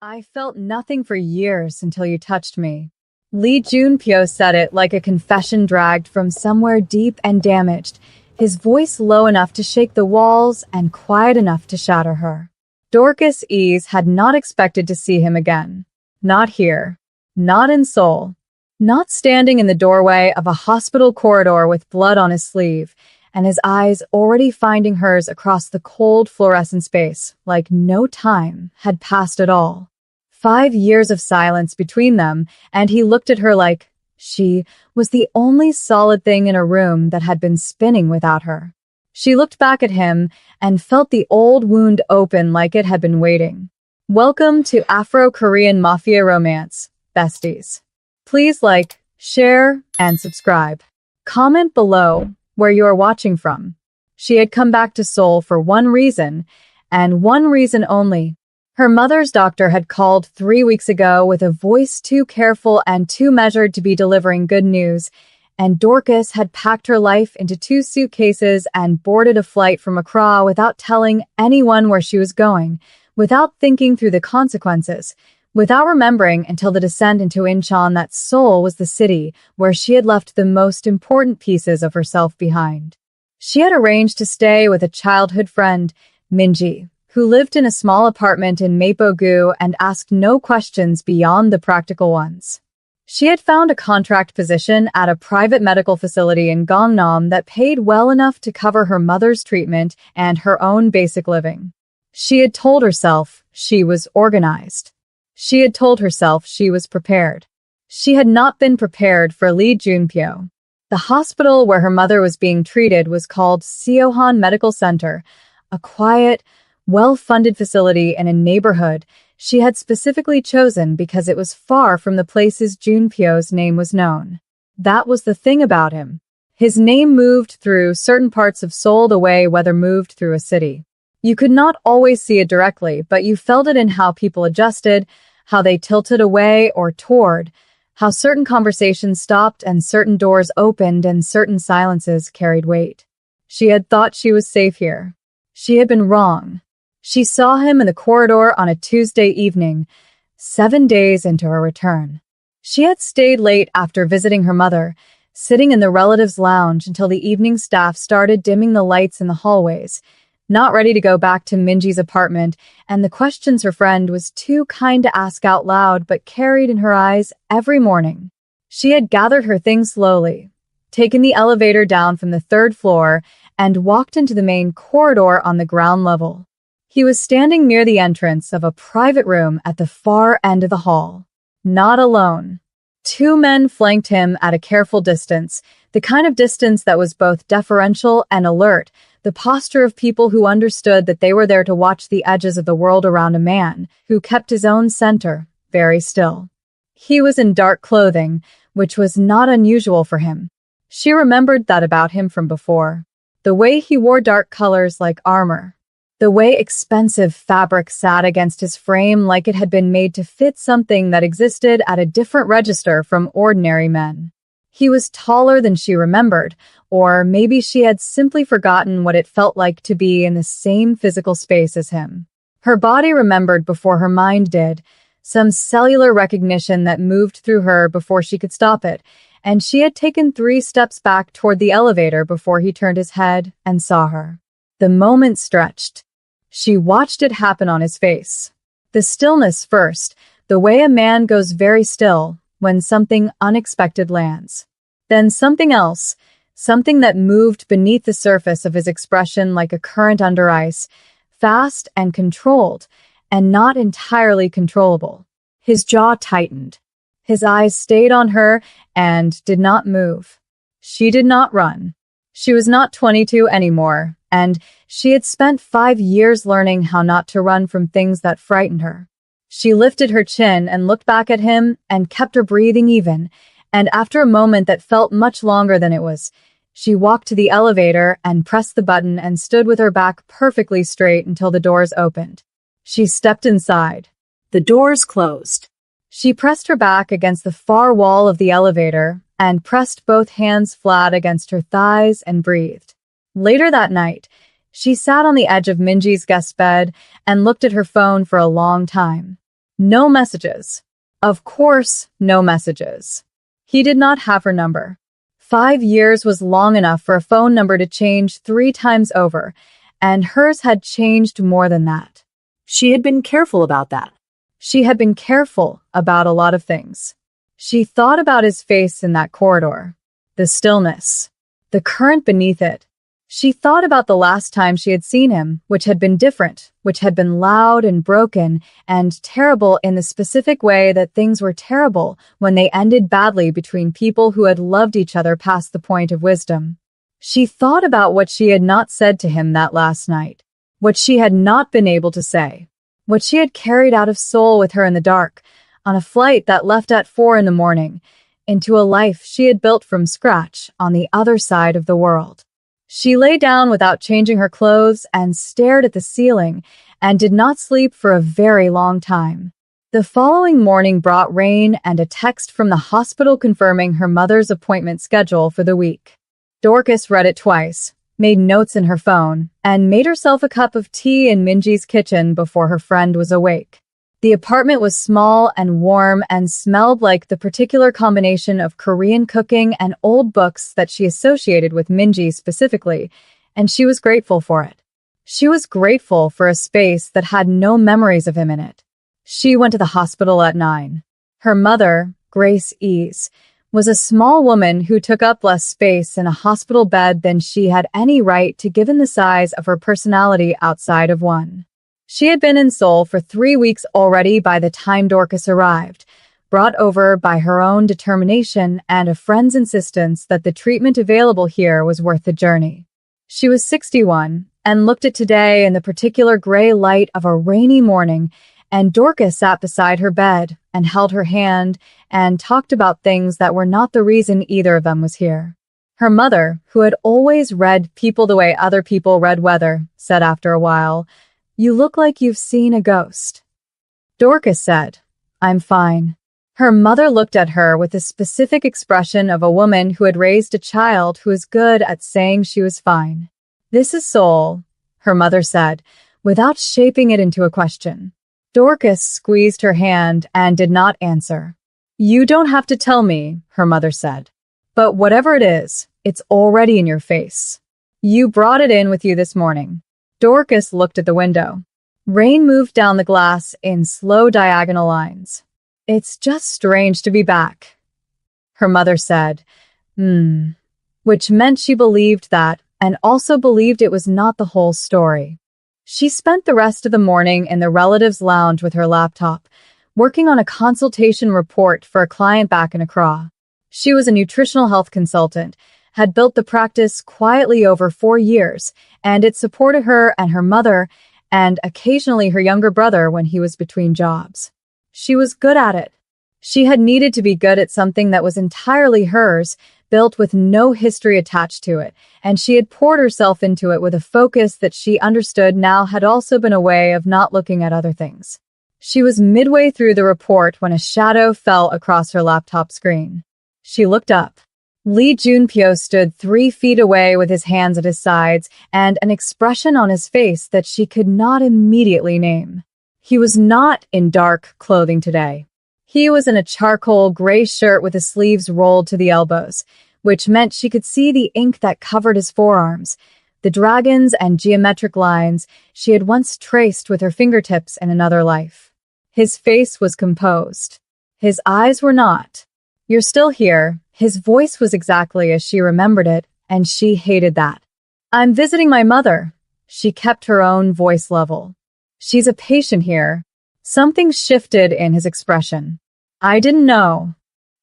I felt nothing for years until you touched me. Lee Junpyo said it like a confession dragged from somewhere deep and damaged, his voice low enough to shake the walls and quiet enough to shatter her. Dorcas Ease had not expected to see him again. Not here. Not in Seoul. Not standing in the doorway of a hospital corridor with blood on his sleeve, and his eyes already finding hers across the cold fluorescent space, like no time had passed at all. 5 years of silence between them, and he looked at her like she was the only solid thing in a room that had been spinning without her. She looked back at him and felt the old wound open like it had been waiting. Welcome to Afro-Korean Mafia Romance, besties. Please like, share, and subscribe. Comment below where you are watching from. She had come back to Seoul for one reason, and one reason only. Her mother's doctor had called 3 weeks ago with a voice too careful and too measured to be delivering good news, and Dorcas had packed her life into 2 suitcases and boarded a flight from Accra without telling anyone where she was going, without thinking through the consequences, without remembering until the descent into Incheon that Seoul was the city where she had left the most important pieces of herself behind. She had arranged to stay with a childhood friend, Minji, who lived in a small apartment in Mapo-gu and asked no questions beyond the practical ones. She had found a contract position at a private medical facility in Gangnam that paid well enough to cover her mother's treatment and her own basic living. She had told herself she was organized. She had told herself she was prepared. She had not been prepared for Lee Junpyo. The hospital where her mother was being treated was called Seohan Medical Center, a quiet, well-funded facility in a neighborhood she had specifically chosen because it was far from the places Junpyo's name was known. That was the thing about him. His name moved through certain parts of Seoul the way weather moved through a city. You could not always see it directly, but you felt it in how people adjusted, how they tilted away or toward, how certain conversations stopped and certain doors opened and certain silences carried weight. She had thought she was safe here. She had been wrong. She saw him in the corridor on a Tuesday evening, 7 days into her return. She had stayed late after visiting her mother, sitting in the relatives' lounge until the evening staff started dimming the lights in the hallways, not ready to go back to Minji's apartment, and the questions her friend was too kind to ask out loud but carried in her eyes every morning. She had gathered her things slowly, taken the elevator down from the 3rd floor, and walked into the main corridor on the ground level. He was standing near the entrance of a private room at the far end of the hall. Not alone. 2 men flanked him at a careful distance, the kind of distance that was both deferential and alert, the posture of people who understood that they were there to watch the edges of the world around a man who kept his own center very still. He was in dark clothing, which was not unusual for him. She remembered that about him from before. The way he wore dark colors like armor. The way expensive fabric sat against his frame like it had been made to fit something that existed at a different register from ordinary men. He was taller than she remembered, or maybe she had simply forgotten what it felt like to be in the same physical space as him. Her body remembered before her mind did, some cellular recognition that moved through her before she could stop it, and she had taken 3 steps back toward the elevator before he turned his head and saw her. The moment stretched. She watched it happen on his face. The stillness first, the way a man goes very still when something unexpected lands. Then something else, something that moved beneath the surface of his expression like a current under ice, fast and controlled, and not entirely controllable. His jaw tightened. His eyes stayed on her and did not move. She did not run. She was not 22 anymore, and she had spent 5 years learning how not to run from things that frightened her. She lifted her chin and looked back at him and kept her breathing even, and after a moment that felt much longer than it was, she walked to the elevator and pressed the button and stood with her back perfectly straight until the doors opened. She stepped inside. The doors closed. She pressed her back against the far wall of the elevator and pressed both hands flat against her thighs and breathed. Later that night, she sat on the edge of Minji's guest bed and looked at her phone for a long time. No messages. Of course, no messages. He did not have her number. 5 years was long enough for a phone number to change 3 times over, and hers had changed more than that. She had been careful about that. She had been careful about a lot of things. She thought about his face in that corridor, the stillness, the current beneath it. She thought about the last time she had seen him, which had been different, which had been loud and broken and terrible in the specific way that things were terrible when they ended badly between people who had loved each other past the point of wisdom. She thought about what she had not said to him that last night, what she had not been able to say, what she had carried out of Seoul with her in the dark, on a flight that left at 4 in the morning, into a life she had built from scratch on the other side of the world. She lay down without changing her clothes and stared at the ceiling and did not sleep for a very long time. The following morning brought rain and a text from the hospital confirming her mother's appointment schedule for the week. Dorcas read it twice, made notes in her phone, and made herself a cup of tea in Minji's kitchen before her friend was awake. The apartment was small and warm and smelled like the particular combination of Korean cooking and old books that she associated with Minji specifically, and she was grateful for it. She was grateful for a space that had no memories of him in it. She went to the hospital at 9. Her mother, Grace Ease, was a small woman who took up less space in a hospital bed than she had any right to given the size of her personality outside of one. She had been in Seoul for 3 weeks already by the time Dorcas arrived, brought over by her own determination and a friend's insistence that the treatment available here was worth the journey. She was 61 and looked at today in the particular gray light of a rainy morning, and Dorcas sat beside her bed and held her hand and talked about things that were not the reason either of them was here. Her mother, who had always read people the way other people read weather, said after a while, "You look like you've seen a ghost." Dorcas said, "I'm fine." Her mother looked at her with the specific expression of a woman who had raised a child who is good at saying she was fine. "This is Seoul," her mother said, without shaping it into a question. Dorcas squeezed her hand and did not answer. "You don't have to tell me," her mother said. "But whatever it is, it's already in your face. You brought it in with you this morning." Dorcas looked at the window. Rain moved down the glass in slow diagonal lines. "It's just strange to be back," her mother said, which meant she believed that, and also believed it was not the whole story. She spent the rest of the morning in the relatives' lounge with her laptop, working on a consultation report for a client back in Accra. She was a nutritional health consultant, had built the practice quietly over 4 years, and it supported her and her mother and occasionally her younger brother when he was between jobs. She was good at it. She had needed to be good at something that was entirely hers, built with no history attached to it, and she had poured herself into it with a focus that she understood now had also been a way of not looking at other things. She was midway through the report when a shadow fell across her laptop screen. She looked up. Lee Junpyo stood 3 feet away with his hands at his sides and an expression on his face that she could not immediately name. He was not in dark clothing today. He was in a charcoal gray shirt with the sleeves rolled to the elbows, which meant she could see the ink that covered his forearms, the dragons and geometric lines she had once traced with her fingertips in another life. His face was composed. His eyes were not. "You're still here." His voice was exactly as she remembered it, and she hated that. "I'm visiting my mother." She kept her own voice level. "She's a patient here." Something shifted in his expression. "I didn't know."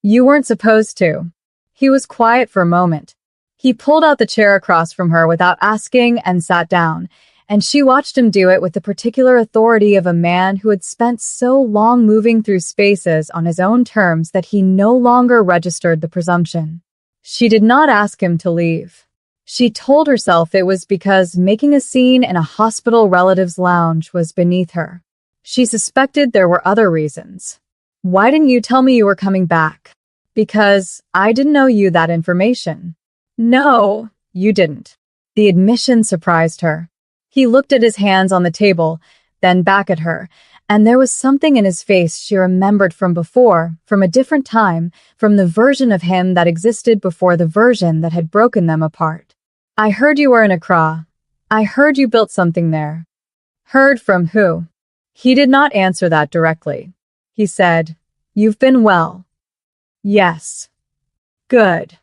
"You weren't supposed to." He was quiet for a moment. He pulled out the chair across from her without asking and sat down, and she watched him do it with the particular authority of a man who had spent so long moving through spaces on his own terms that he no longer registered the presumption. She did not ask him to leave. She told herself it was because making a scene in a hospital relative's lounge was beneath her. She suspected there were other reasons. "Why didn't you tell me you were coming back?" "Because I didn't know you that information." "No, you didn't." The admission surprised her. He looked at his hands on the table, then back at her, And there was something in his face she remembered from before, from a different time, from the version of him that existed before the version that had broken them apart. I heard you were in Accra. I heard you built something there. Heard from who? He did not answer that directly. He said, You've been well. Yes. Good.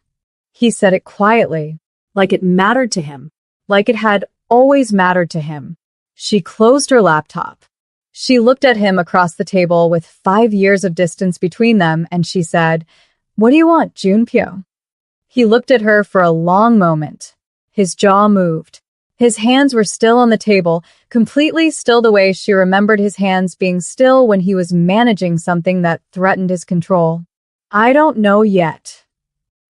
He said it quietly. Like it mattered to him. Like it had always mattered to him. She closed her laptop. She looked at him across the table with 5 years of distance between them, and she said, What do you want, Junpyo? He looked at her for a long moment. His jaw moved. His hands were still on the table, completely still the way she remembered his hands being still when he was managing something that threatened his control. I don't know yet.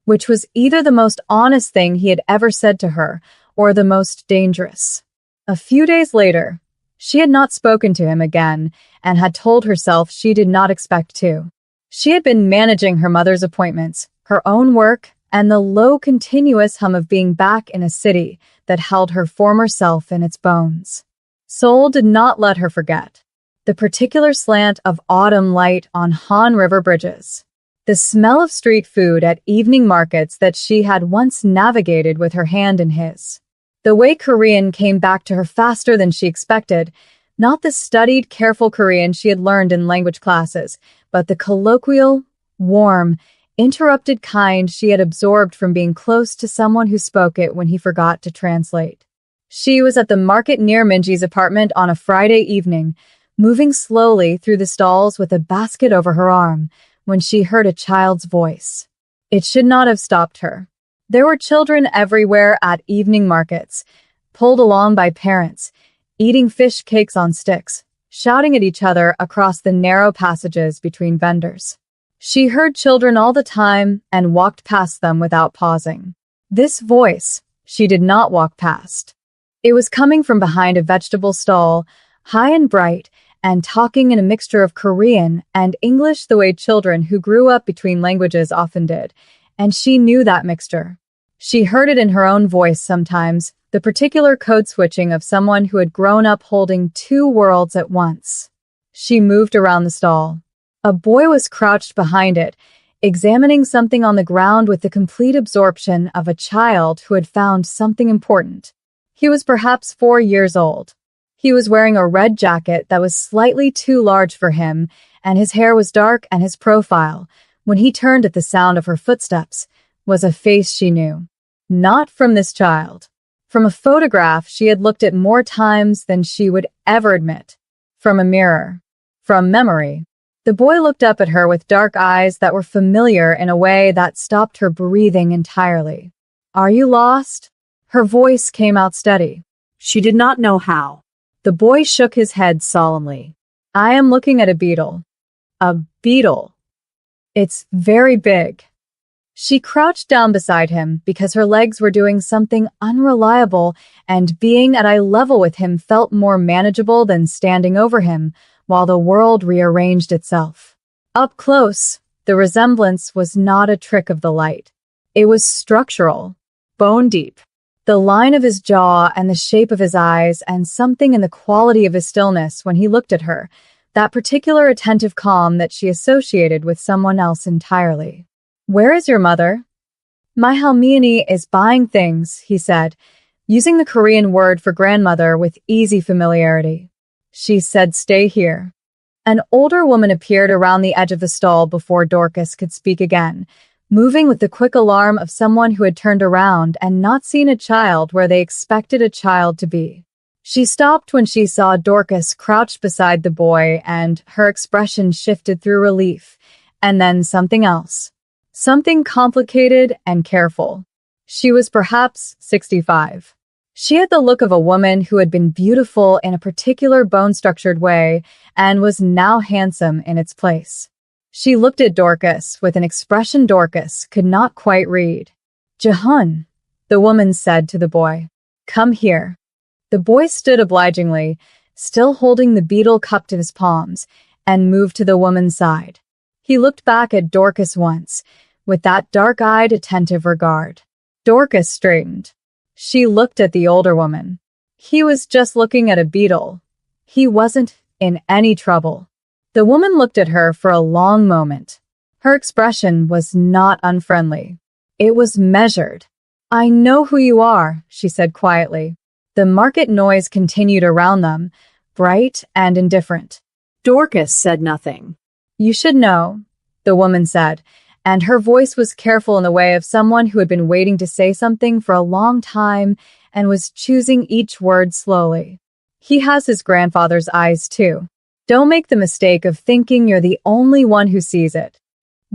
Which was either the most honest thing he had ever said to her, or the most dangerous. A few days later, she had not spoken to him again, and had told herself she did not expect to. She had been managing her mother's appointments, her own work, and the low continuous hum of being back in a city that held her former self in its bones. Seoul did not let her forget the particular slant of autumn light on Han River bridges, the smell of street food at evening markets that she had once navigated with her hand in his. The way Korean came back to her faster than she expected, not the studied, careful Korean she had learned in language classes, but the colloquial, warm, interrupted kind she had absorbed from being close to someone who spoke it when he forgot to translate. She was at the market near Minji's apartment on a Friday evening, moving slowly through the stalls with a basket over her arm, when she heard a child's voice. It should not have stopped her. There were children everywhere at evening markets, pulled along by parents, eating fish cakes on sticks, shouting at each other across the narrow passages between vendors. She heard children all the time and walked past them without pausing. This voice, she did not walk past. It was coming from behind a vegetable stall, high and bright, and talking in a mixture of Korean and English the way children who grew up between languages often did, and she knew that mixture. She heard it in her own voice sometimes, the particular code switching of someone who had grown up holding 2 worlds at once. She moved around the stall. A boy was crouched behind it, examining something on the ground with the complete absorption of a child who had found something important. He was perhaps 4 years old. He was wearing a red jacket that was slightly too large for him, and his hair was dark, and his profile, when he turned at the sound of her footsteps, was a face she knew. Not from this child. From a photograph she had looked at more times than she would ever admit. From a mirror. From memory. The boy looked up at her with dark eyes that were familiar in a way that stopped her breathing entirely. Are you lost? Her voice came out steady. She did not know how. The boy shook his head solemnly. I am looking at a beetle. A beetle. It's very big. She crouched down beside him because her legs were doing something unreliable, and being at eye level with him felt more manageable than standing over him while the world rearranged itself. Up close, the resemblance was not a trick of the light. It was structural, bone deep. The line of his jaw and the shape of his eyes and something in the quality of his stillness when he looked at her, that particular attentive calm that she associated with someone else entirely. Where is your mother? My Halmiani is buying things, he said, using the Korean word for grandmother with easy familiarity. She said, stay here. An older woman appeared around the edge of the stall before Dorcas could speak again, moving with the quick alarm of someone who had turned around and not seen a child where they expected a child to be. She stopped when she saw Dorcas crouched beside the boy, and her expression shifted through relief, and then something else. Something complicated and careful. She was perhaps 65. She had the look of a woman who had been beautiful in a particular bone-structured way and was now handsome in its place. She looked at Dorcas with an expression Dorcas could not quite read. Jehun, the woman said to the boy. Come here. The boy stood obligingly, still holding the beetle cupped in his palms, and moved to the woman's side. He looked back at Dorcas once, with that dark-eyed, attentive regard. Dorcas straightened. She looked at the older woman. He was just looking at a beetle. He wasn't in any trouble. The woman looked at her for a long moment. Her expression was not unfriendly. It was measured. "I know who you are," she said quietly. The market noise continued around them, bright and indifferent. Dorcas said nothing. "You should know," the woman said, and her voice was careful in the way of someone who had been waiting to say something for a long time and was choosing each word slowly. "He has his grandfather's eyes too. Don't make the mistake of thinking you're the only one who sees it."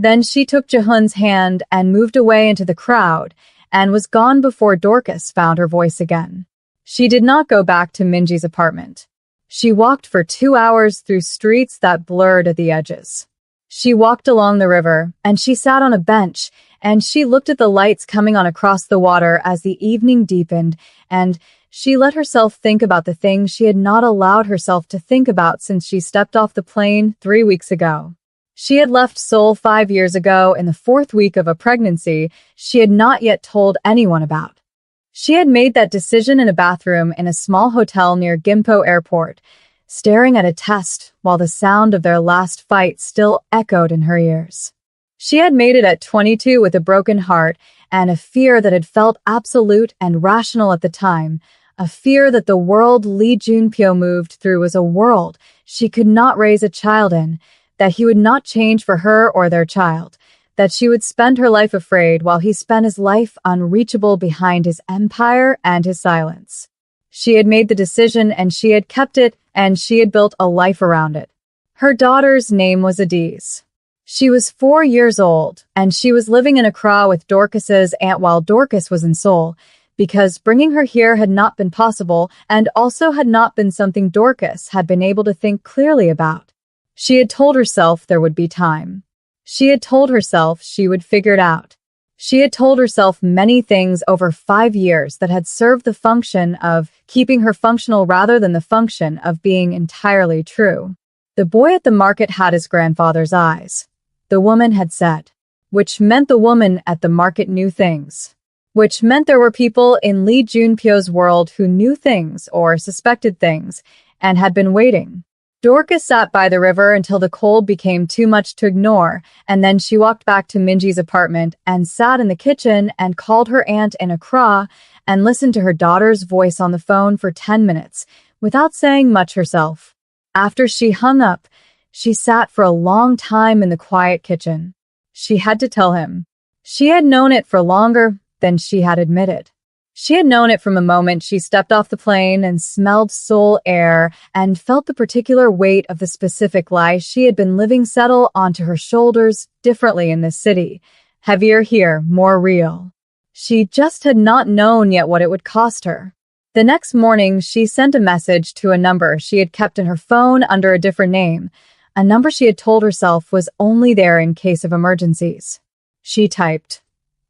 Then she took Jehun's hand and moved away into the crowd and was gone before Dorcas found her voice again. She did not go back to Minji's apartment. She walked for 2 hours through streets that blurred at the edges. She walked along the river, and she sat on a bench, and she looked at the lights coming on across the water as the evening deepened, and she let herself think about the things she had not allowed herself to think about since she stepped off the plane 3 weeks ago. She had left Seoul 5 years ago in the 4th week of a pregnancy she had not yet told anyone about. She had made that decision in a bathroom in a small hotel near Gimpo Airport, staring at a test while the sound of their last fight still echoed in her ears. She had made it at 22 with a broken heart and a fear that had felt absolute and rational at the time, a fear that the world Lee Junpyo moved through was a world she could not raise a child in, that he would not change for her or their child, that she would spend her life afraid while he spent his life unreachable behind his empire and his silence. She had made the decision and she had kept it, and she had built a life around it. Her daughter's name was Adiz. She was 4 years old, and she was living in Accra with Dorcas's aunt while Dorcas was in Seoul, because bringing her here had not been possible and also had not been something Dorcas had been able to think clearly about. She had told herself there would be time. She had told herself she would figure it out. She had told herself many things over 5 years that had served the function of keeping her functional rather than the function of being entirely true. The boy at the market had his grandfather's eyes, the woman had said, which meant the woman at the market knew things, which meant there were people in Lee Junpyo's world who knew things or suspected things and had been waiting. Dorcas sat by the river until the cold became too much to ignore, and then she walked back to Minji's apartment and sat in the kitchen and called her aunt in Accra and listened to her daughter's voice on the phone for 10 minutes without saying much herself. After she hung up, she sat for a long time in the quiet kitchen. She had to tell him. She had known it for longer than she had admitted. She had known it from the moment she stepped off the plane and smelled Seoul air and felt the particular weight of the specific lie she had been living settle onto her shoulders differently in this city. Heavier here, more real. She just had not known yet what it would cost her. The next morning, she sent a message to a number she had kept in her phone under a different name, a number she had told herself was only there in case of emergencies. She typed,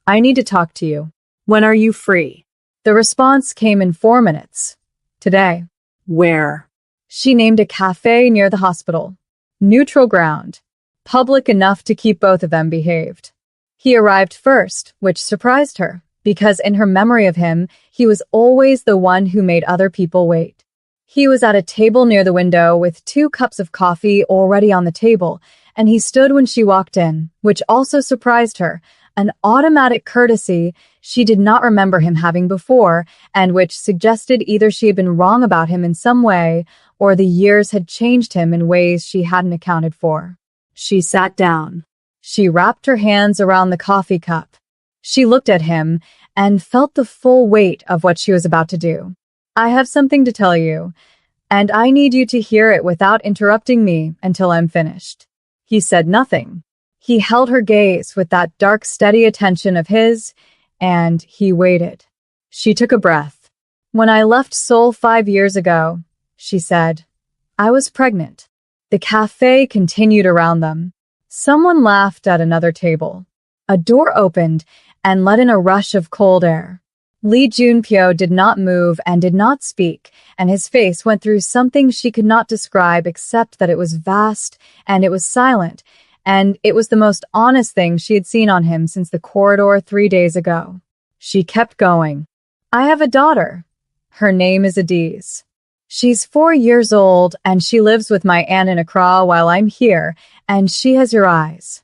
"I need to talk to you. When are you free?" The response came in 4 minutes. "Today." Where? She named a cafe near the hospital. Neutral ground. Public enough to keep both of them behaved. He arrived first, which surprised her, because in her memory of him, he was always the one who made other people wait. He was at a table near the window with 2 cups of coffee already on the table, and he stood when she walked in, which also surprised her, an automatic courtesy she did not remember him having before, and which suggested either she had been wrong about him in some way, or the years had changed him in ways she hadn't accounted for. She sat down. She wrapped her hands around the coffee cup. She looked at him and felt the full weight of what she was about to do. "I have something to tell you, and I need you to hear it without interrupting me until I'm finished." He said nothing. He held her gaze with that dark, steady attention of his, and he waited. She took a breath. "When I left Seoul 5 years ago," she said, "I was pregnant." The cafe continued around them. Someone laughed at another table. A door opened and let in a rush of cold air. Lee Junpyo did not move and did not speak, and his face went through something she could not describe except that it was vast and it was silent, and it was the most honest thing she had seen on him since the corridor 3 days ago. She kept going. "I have a daughter. Her name is Adiz." She's 4 years old, and she lives with my aunt in Accra while I'm here, and she has your eyes.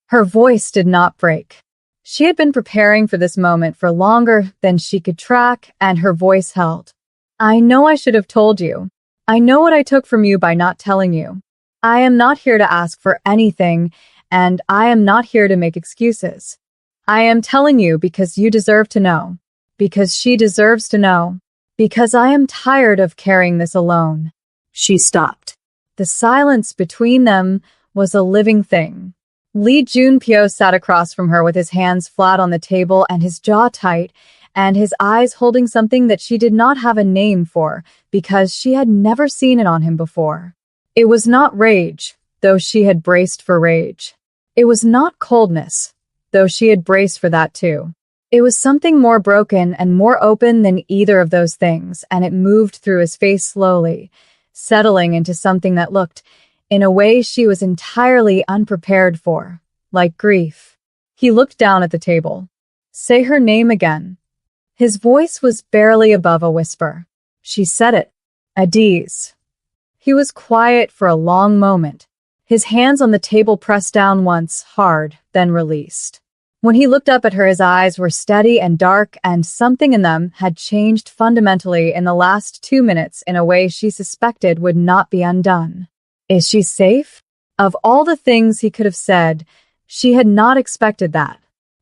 Her voice did not break. She had been preparing for this moment for longer than she could track, and her voice held. I know I should have told you. I know what I took from you by not telling you. I am not here to ask for anything, and I am not here to make excuses. I am telling you because you deserve to know. Because she deserves to know. Because I am tired of carrying this alone. She stopped. The silence between them was a living thing. Lee Junpyo sat across from her with his hands flat on the table and his jaw tight, and his eyes holding something that she did not have a name for because she had never seen it on him before. It was not rage, though she had braced for rage. It was not coldness, though she had braced for that too. It was something more broken and more open than either of those things, and it moved through his face slowly, settling into something that looked, in a way she was entirely unprepared for, like grief. He looked down at the table. Say her name again. His voice was barely above a whisper. She said it. Adiz. He was quiet for a long moment, his hands on the table pressed down once, hard, then released. When he looked up at her, his eyes were steady and dark, and something in them had changed fundamentally in the last 2 minutes in a way she suspected would not be undone. Is she safe? Of all the things he could have said, she had not expected that.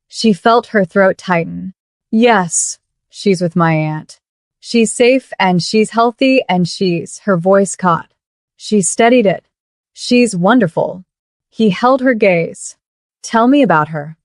She felt her throat tighten. Yes, she's with my aunt. She's safe and she's healthy and her voice caught. She steadied it. She's wonderful. He held her gaze. Tell me about her.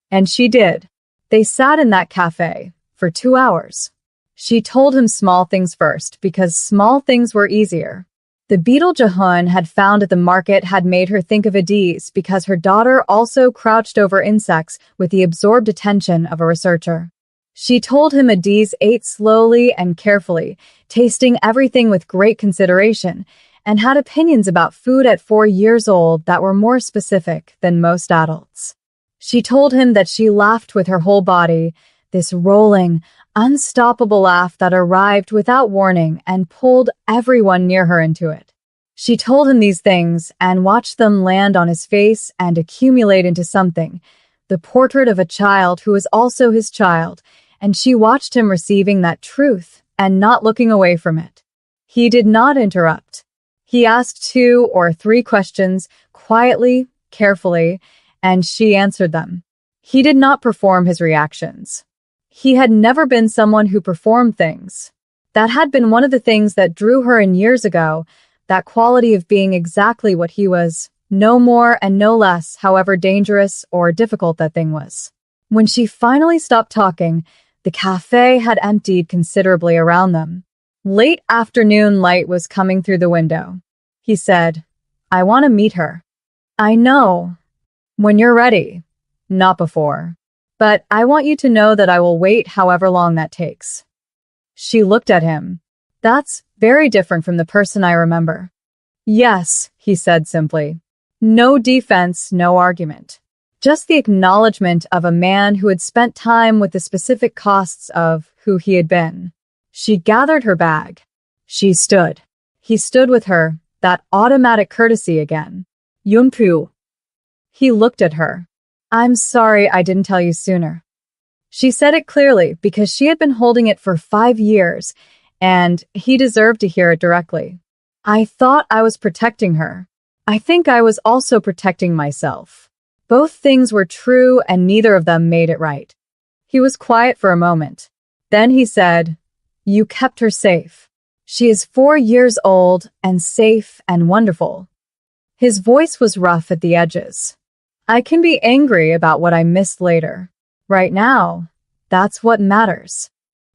And she did. They sat in that cafe for 2 hours. She told him small things first because small things were easier. The beetle Jahun had found at the market had made her think of Adiz because her daughter also crouched over insects with the absorbed attention of a researcher. She told him Adiz ate slowly and carefully, tasting everything with great consideration, and had opinions about food at 4 years old that were more specific than most adults. She told him that she laughed with her whole body, this rolling, unstoppable laugh that arrived without warning and pulled everyone near her into it. She told him these things and watched them land on his face and accumulate into something, the portrait of a child who was also his child, and she watched him receiving that truth and not looking away from it. He did not interrupt. He asked 2 or 3 questions, quietly, carefully, and she answered them. He did not perform his reactions. He had never been someone who performed things. That had been one of the things that drew her in years ago, that quality of being exactly what he was, no more and no less, however dangerous or difficult that thing was. When she finally stopped talking, the cafe had emptied considerably around them. Late afternoon light was coming through the window. He said, I want to meet her. I know. When you're ready. Not before. But I want you to know that I will wait however long that takes. She looked at him. That's very different from the person I remember. Yes, he said simply. No defense, no argument. Just the acknowledgement of a man who had spent time with the specific costs of who he had been. She gathered her bag. She stood. He stood with her, that automatic courtesy again. Yunpu. He looked at her. I'm sorry I didn't tell you sooner. She said it clearly because she had been holding it for 5 years, and he deserved to hear it directly. I thought I was protecting her. I think I was also protecting myself. Both things were true and neither of them made it right. He was quiet for a moment. Then he said, You kept her safe. She is 4 years old and safe and wonderful. His voice was rough at the edges. I can be angry about what I missed later. Right now, that's what matters.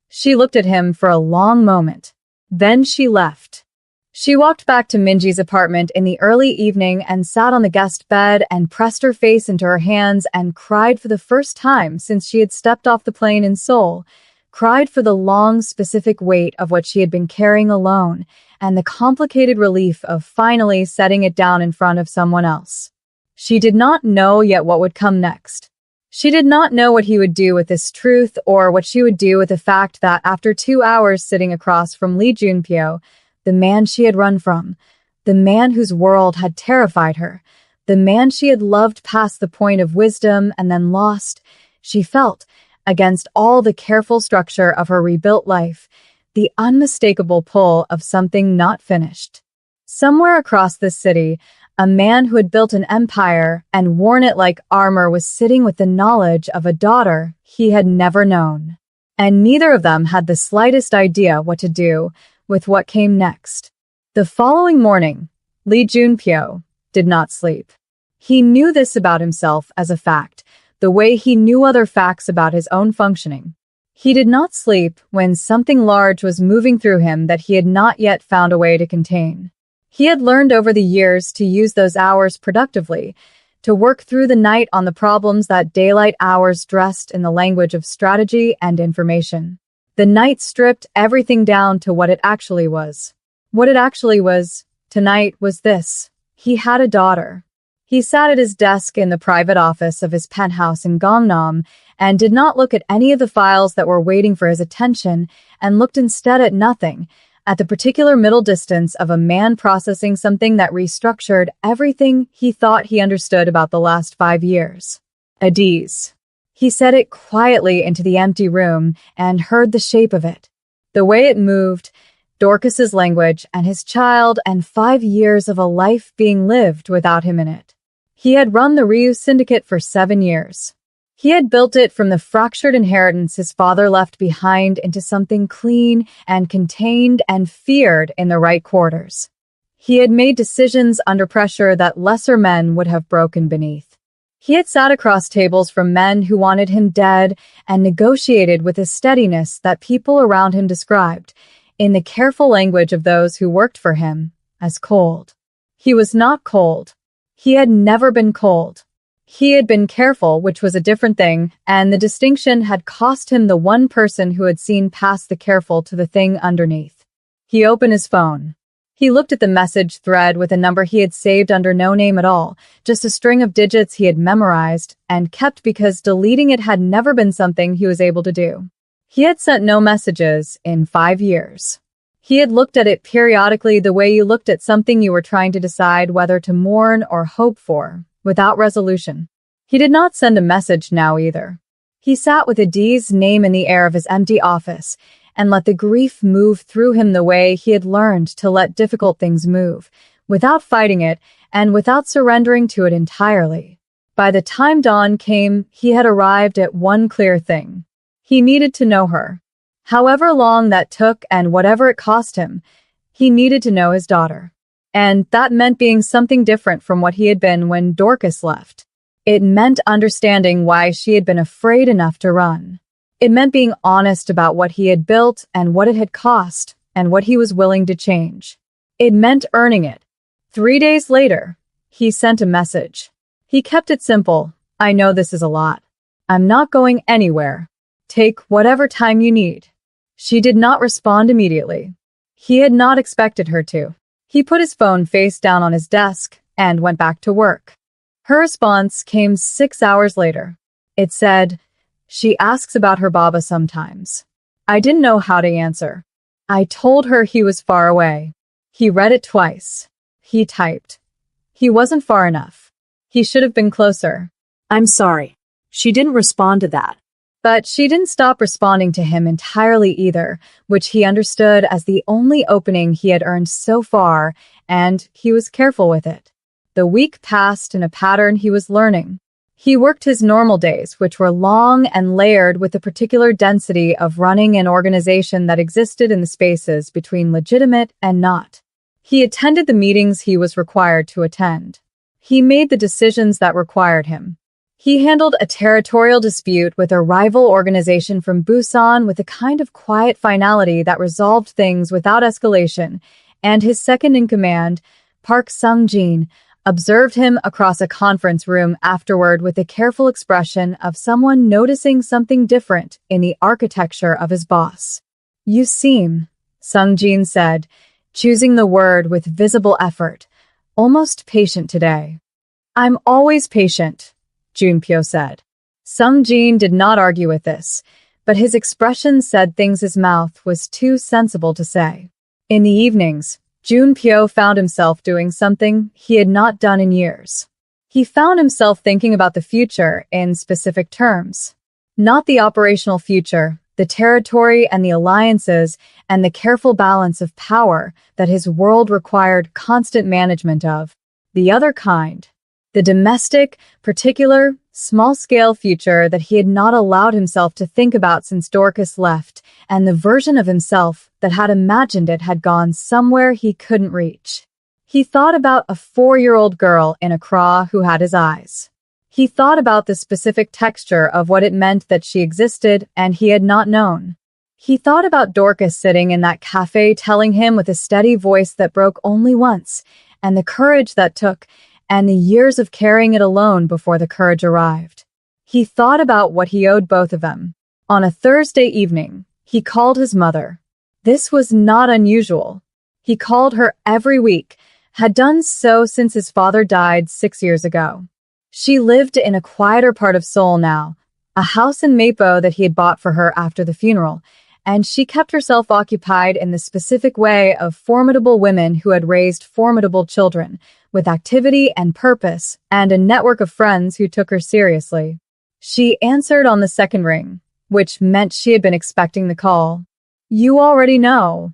She looked at him for a long moment. Then she left. She walked back to Minji's apartment in the early evening and sat on the guest bed and pressed her face into her hands and cried for the first time since she had stepped off the plane in Seoul, cried for the long, specific weight of what she had been carrying alone and the complicated relief of finally setting it down in front of someone else. She did not know yet what would come next. She did not know what he would do with this truth or what she would do with the fact that after 2 hours sitting across from Lee Junpyo, the man she had run from, the man whose world had terrified her, the man she had loved past the point of wisdom and then lost, she felt, against all the careful structure of her rebuilt life, the unmistakable pull of something not finished. Somewhere across this city, a man who had built an empire and worn it like armor was sitting with the knowledge of a daughter he had never known. And neither of them had the slightest idea what to do with what came next. The following morning, Lee Junpyo did not sleep. He knew this about himself as a fact, the way he knew other facts about his own functioning. He did not sleep when something large was moving through him that he had not yet found a way to contain. He had learned over the years to use those hours productively, to work through the night on the problems that daylight hours dressed in the language of strategy and information. The night stripped everything down to what it actually was. What it actually was, tonight, was this. He had a daughter. He sat at his desk in the private office of his penthouse in Gangnam and did not look at any of the files that were waiting for his attention and looked instead at nothing, at the particular middle distance of a man processing something that restructured everything he thought he understood about the last 5 years. Adiz. He said it quietly into the empty room and heard the shape of it. The way it moved, Dorcas's language and his child and 5 years of a life being lived without him in it. He had run the Ryu Syndicate for 7 years. He had built it from the fractured inheritance his father left behind into something clean and contained and feared in the right quarters. He had made decisions under pressure that lesser men would have broken beneath. He had sat across tables from men who wanted him dead and negotiated with a steadiness that people around him described, in the careful language of those who worked for him, as cold. He was not cold. He had never been cold. He had been careful, which was a different thing, and the distinction had cost him the one person who had seen past the careful to the thing underneath. He opened his phone. He looked at the message thread with a number he had saved under no name at all, just a string of digits he had memorized and kept because deleting it had never been something he was able to do. He had sent no messages in 5 years. He had looked at it periodically the way you looked at something you were trying to decide whether to mourn or hope for, without resolution. He did not send a message now either. He sat with Adiz's name in the air of his empty office and let the grief move through him the way he had learned to let difficult things move, without fighting it and without surrendering to it entirely. By the time dawn came, he had arrived at one clear thing. He needed to know her. However long that took and whatever it cost him, he needed to know his daughter. And that meant being something different from what he had been when Dorcas left. It meant understanding why she had been afraid enough to run. It meant being honest about what he had built and what it had cost and what he was willing to change. It meant earning it. 3 days later, he sent a message. He kept it simple. I know this is a lot. I'm not going anywhere. Take whatever time you need. She did not respond immediately. He had not expected her to. He put his phone face down on his desk and went back to work. Her response came 6 hours later. It said, "She asks about her Baba sometimes." I didn't know how to answer. I told her he was far away. He read it twice. He typed. He wasn't far enough. He should have been closer. I'm sorry. She didn't respond to that. But she didn't stop responding to him entirely either, which he understood as the only opening he had earned so far, and he was careful with it. The week passed in a pattern he was learning. He worked his normal days, which were long and layered with the particular density of running an organization that existed in the spaces between legitimate and not. He attended the meetings he was required to attend. He made the decisions that required him. He handled a territorial dispute with a rival organization from Busan with a kind of quiet finality that resolved things without escalation, and his second-in-command, Park Sung-jin, observed him across a conference room afterward with the careful expression of someone noticing something different in the architecture of his boss. "You seem," Sung-jin said, choosing the word with visible effort, "almost patient today." "I'm always patient," Junpyo said. Some Jean did not argue with this, but his expression said things his mouth was too sensible to say. In the evenings, Junpyo found himself doing something he had not done in years. He found himself thinking about the future in specific terms. Not the operational future, the territory and the alliances and the careful balance of power that his world required constant management of. The other kind. The domestic, particular, small-scale future that he had not allowed himself to think about since Dorcas left, and the version of himself that had imagined it had gone somewhere he couldn't reach. He thought about a 4-year-old girl in Accra who had his eyes. He thought about the specific texture of what it meant that she existed and he had not known. He thought about Dorcas sitting in that cafe telling him with a steady voice that broke only once, and the courage that took, and the years of carrying it alone before the courage arrived. He thought about what he owed both of them. On a Thursday evening, he called his mother. This was not unusual. He called her every week, had done so since his father died 6 years ago. She lived in a quieter part of Seoul now, a house in Mapo that he had bought for her after the funeral, and she kept herself occupied in the specific way of formidable women who had raised formidable children, with activity and purpose, and a network of friends who took her seriously. She answered on the second ring, which meant she had been expecting the call. "You already know."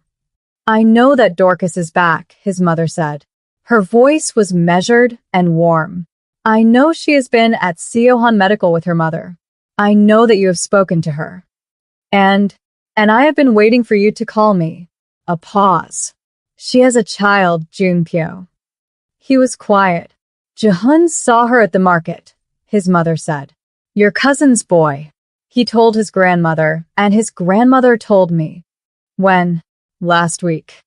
"I know that Dorcas is back," his mother said. Her voice was measured and warm. "I know she has been at Seohan Medical with her mother. I know that you have spoken to her. And I have been waiting for you to call me." A pause. "She has a child, Junpyo." He was quiet. "Jehun saw her at the market," his mother said. "Your cousin's boy." He told his grandmother, and his grandmother told me. "When?" "Last week."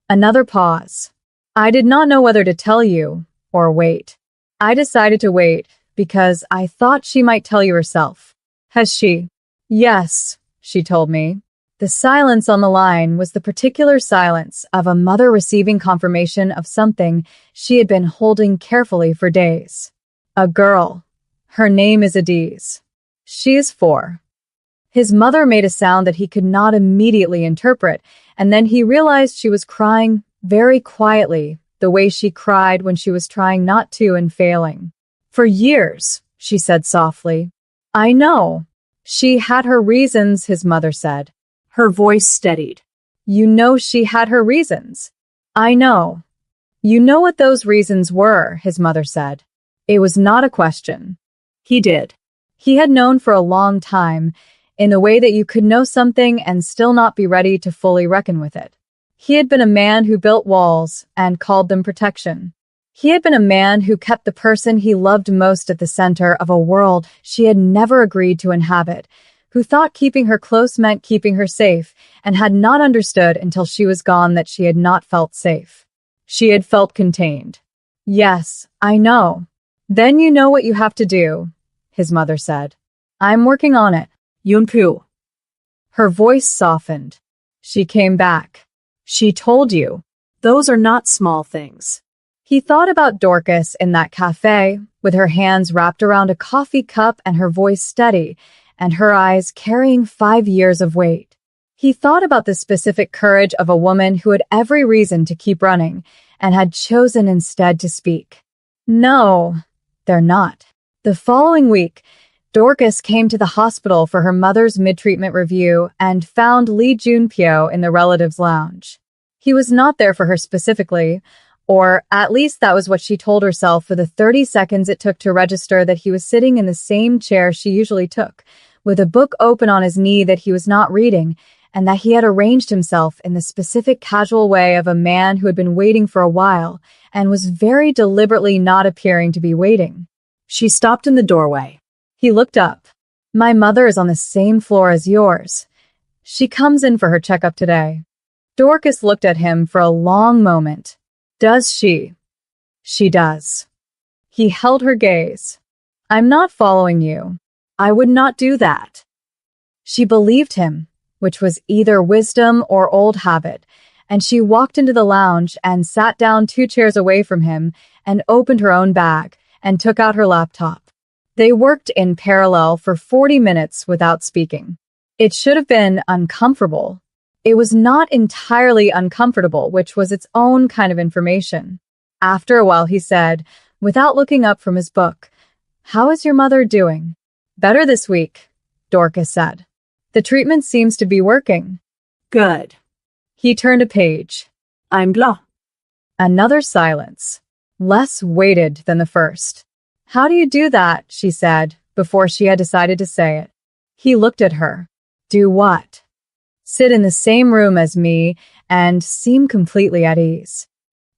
Another pause. "I did not know whether to tell you or wait. I decided to wait because I thought she might tell you herself." "Has she?" "Yes," she told me. The silence on the line was the particular silence of a mother receiving confirmation of something she had been holding carefully for days. "A girl. Her name is Adiz. She is 4. His mother made a sound that he could not immediately interpret, and then he realized she was crying very quietly, the way she cried when she was trying not to and failing. "For years," she said softly. "I know." "She had her reasons," his mother said. Her voice steadied. "You know she had her reasons." "I know." "You know what those reasons were," his mother said. It was not a question. He did. He had known for a long time, in the way that you could know something and still not be ready to fully reckon with it. He had been a man who built walls and called them protection. He had been a man who kept the person he loved most at the center of a world she had never agreed to inhabit, who thought keeping her close meant keeping her safe, and had not understood until she was gone that she had not felt safe. She had felt contained. "Yes, I know." "Then you know what you have to do," his mother said. "I'm working on it." "Yunpu." Her voice softened. "She came back. She told you." "Those are not small things." He thought about Dorcas in that cafe, with her hands wrapped around a coffee cup and her voice steady, and her eyes carrying 5 years of weight. He thought about the specific courage of a woman who had every reason to keep running, and had chosen instead to speak. "No, they're not." The following week, Dorcas came to the hospital for her mother's mid-treatment review and found Lee Junpyo in the relatives' lounge. He was not there for her specifically, or at least that was what she told herself for the 30 seconds it took to register that he was sitting in the same chair she usually took, with a book open on his knee that he was not reading, and that he had arranged himself in the specific casual way of a man who had been waiting for a while and was very deliberately not appearing to be waiting. She stopped in the doorway. He looked up. "My mother is on the same floor as yours. She comes in for her checkup today." Dorcas looked at him for a long moment. "Does she?" "She does." He held her gaze. "I'm not following you. I would not do that." She believed him, which was either wisdom or old habit, and she walked into the lounge and sat down 2 chairs away from him and opened her own bag and took out her laptop. They worked in parallel for 40 minutes without speaking. It should have been uncomfortable. It was not entirely uncomfortable, which was its own kind of information. After a while, he said, without looking up from his book, "How is your mother doing?" "Better this week," Dorcas said. "The treatment seems to be working." Good. He turned a page. I'm blah. Another silence, less weighted than the first. "How do you do that?" she said, before she had decided to say it. He looked at her. "Do what?" "Sit in the same room as me and seem completely at ease."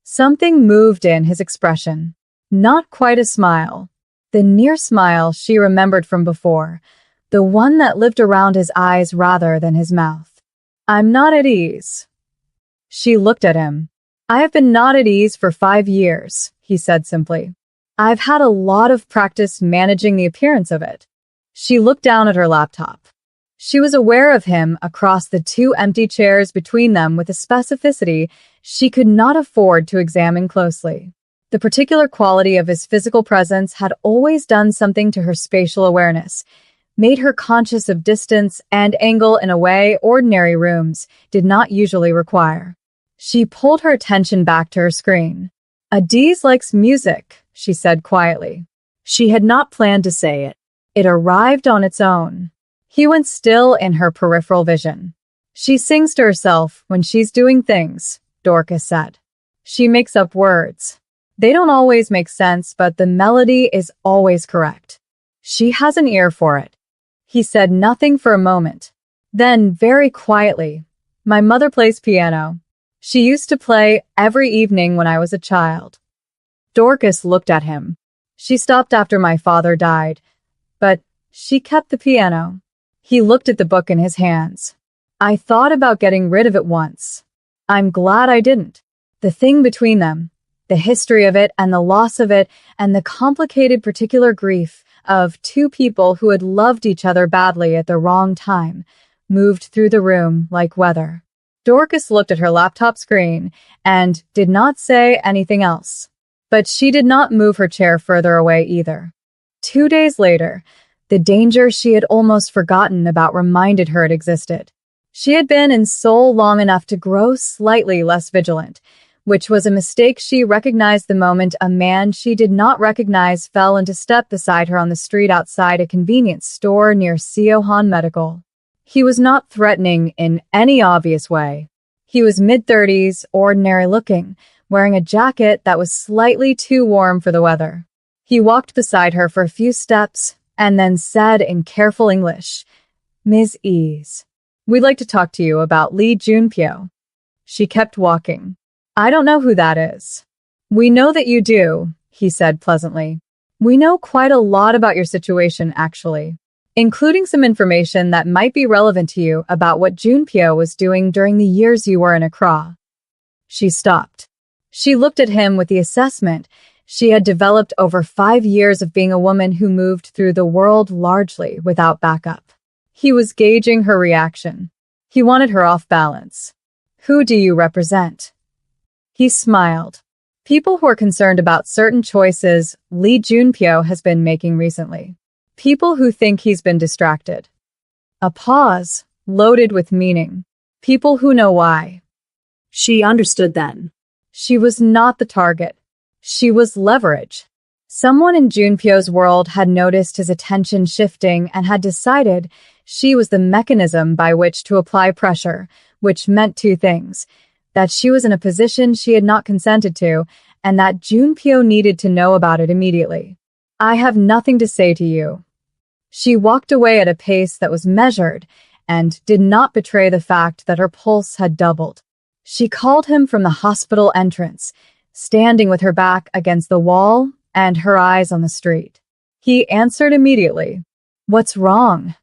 Something moved in his expression. Not quite a smile. The near smile she remembered from before. The one that lived around his eyes rather than his mouth. "I'm not at ease." She looked at him. "I have been not at ease for 5 years," he said simply. "I've had a lot of practice managing the appearance of it." She looked down at her laptop. She was aware of him across the 2 empty chairs between them with a specificity she could not afford to examine closely. The particular quality of his physical presence had always done something to her spatial awareness, made her conscious of distance and angle in a way ordinary rooms did not usually require. She pulled her attention back to her screen. "Adiz likes music," she said quietly. She had not planned to say it. It arrived on its own. He went still in her peripheral vision. "She sings to herself when she's doing things," Dorcas said. "She makes up words. They don't always make sense, but the melody is always correct. She has an ear for it." He said nothing for a moment. Then, very quietly, "My mother plays piano. She used to play every evening when I was a child." Dorcas looked at him. "She stopped after my father died, but she kept the piano." He looked at the book in his hands. "I thought about getting rid of it once. I'm glad I didn't. The thing between them, the history of it and the loss of it and the complicated particular grief of 2 people who had loved each other badly at the wrong time, moved through the room like weather." Dorcas looked at her laptop screen and did not say anything else. But she did not move her chair further away either. 2 days later, the danger she had almost forgotten about reminded her it existed. She had been in Seoul long enough to grow slightly less vigilant, which was a mistake she recognized the moment a man she did not recognize fell into step beside her on the street outside a convenience store near Seohan Medical. He was not threatening in any obvious way. He was mid-30s, ordinary looking, wearing a jacket that was slightly too warm for the weather. He walked beside her for a few steps and then said in careful English, "Ms. Ease, we'd like to talk to you about Lee Junpyo." She kept walking. "I don't know who that is." "We know that you do," he said pleasantly. "We know quite a lot about your situation, actually, including some information that might be relevant to you about what Junpyo was doing during the years you were in Accra." She stopped. She looked at him with the assessment she had developed over 5 years of being a woman who moved through the world largely without backup. He was gauging her reaction. He wanted her off balance. "Who do you represent?" He smiled. "People who are concerned about certain choices Lee Junpyo has been making recently. People who think he's been distracted." A pause, loaded with meaning. People who know why. She understood then. She was not the target. She was leverage. Someone in Junpyo's world had noticed his attention shifting and had decided she was the mechanism by which to apply pressure, which meant 2 things: that she was in a position she had not consented to, and that Junpyo needed to know about it immediately. "I have nothing to say to you." She walked away at a pace that was measured and did not betray the fact that her pulse had doubled. She called him from the hospital entrance, standing with her back against the wall and her eyes on the street. He answered immediately. "What's wrong?"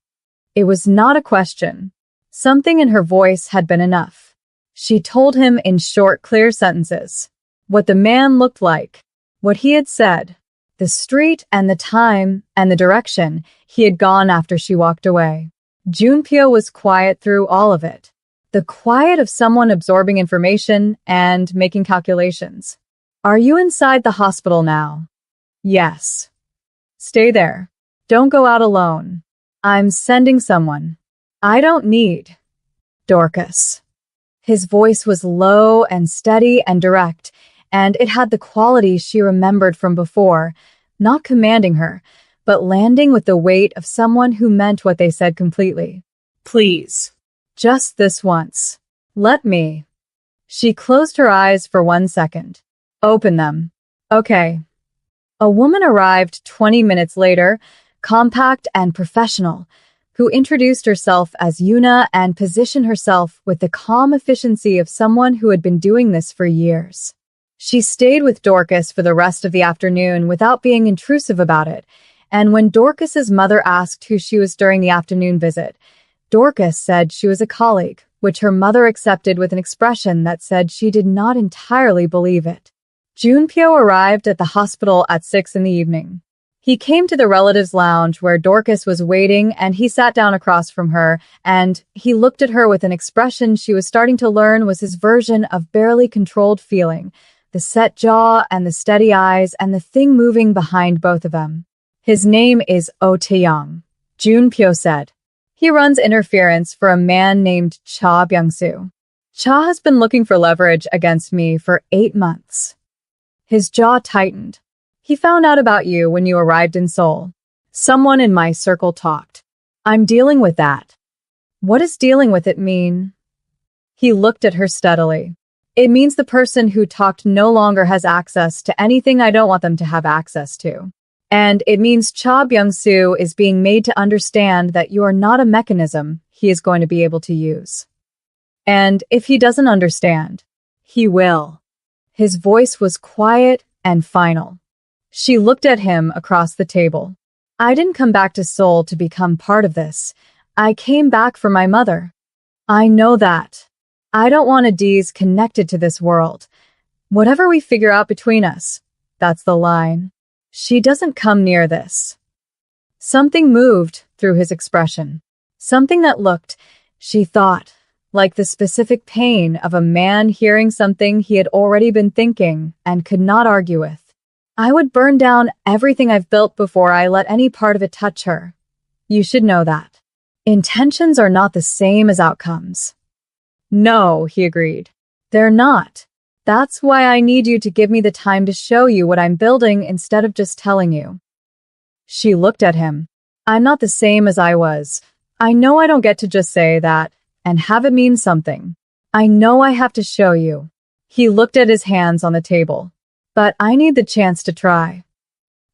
It was not a question. Something in her voice had been enough. She told him in short, clear sentences what the man looked like, what he had said, the street and the time and the direction he had gone after she walked away. Junpyo was quiet through all of it. The quiet of someone absorbing information and making calculations. "Are you inside the hospital now?" "Yes." "Stay there. Don't go out alone. I'm sending someone. I don't need Dorcas. His voice was low and steady and direct, and it had the quality she remembered from before, not commanding her, but landing with the weight of someone who meant what they said completely. Please. Just this once. Let me. She closed her eyes for 1 second. Open them. Okay. A woman arrived 20 minutes later, compact and professional, who introduced herself as Yuna and positioned herself with the calm efficiency of someone who had been doing this for years. She stayed with Dorcas for the rest of the afternoon without being intrusive about it, and when Dorcas's mother asked who she was during the afternoon visit, Dorcas said she was a colleague, which her mother accepted with an expression that said she did not entirely believe it. Junpyo arrived at the hospital at 6 in the evening. He came to the relatives' lounge where Dorcas was waiting, and he sat down across from her, and he looked at her with an expression she was starting to learn was his version of barely controlled feeling, the set jaw and the steady eyes and the thing moving behind both of them. His name is Oh Taeyong, Junpyo said. He runs interference for a man named Cha Byung-soo. Cha has been looking for leverage against me for 8 months. His jaw tightened. He found out about you when you arrived in Seoul. Someone in my circle talked. I'm dealing with that. What does dealing with it mean? He looked at her steadily. It means the person who talked no longer has access to anything I don't want them to have access to. And it means Cha Byung-soo is being made to understand that you are not a mechanism he is going to be able to use. And if he doesn't understand, he will. His voice was quiet and final. She looked at him across the table. I didn't come back to Seoul to become part of this. I came back for my mother. I know that. I don't want Adiz connected to this world. Whatever we figure out between us, that's the line. She doesn't come near this. Something moved through his expression. Something that looked, she thought, like the specific pain of a man hearing something he had already been thinking and could not argue with. I would burn down everything I've built before I let any part of it touch her. You should know that. Intentions are not the same as outcomes. No, he agreed. They're not. That's why I need you to give me the time to show you what I'm building instead of just telling you. She looked at him. I'm not the same as I was. I know I don't get to just say that and have it mean something. I know I have to show you. He looked at his hands on the table. But I need the chance to try.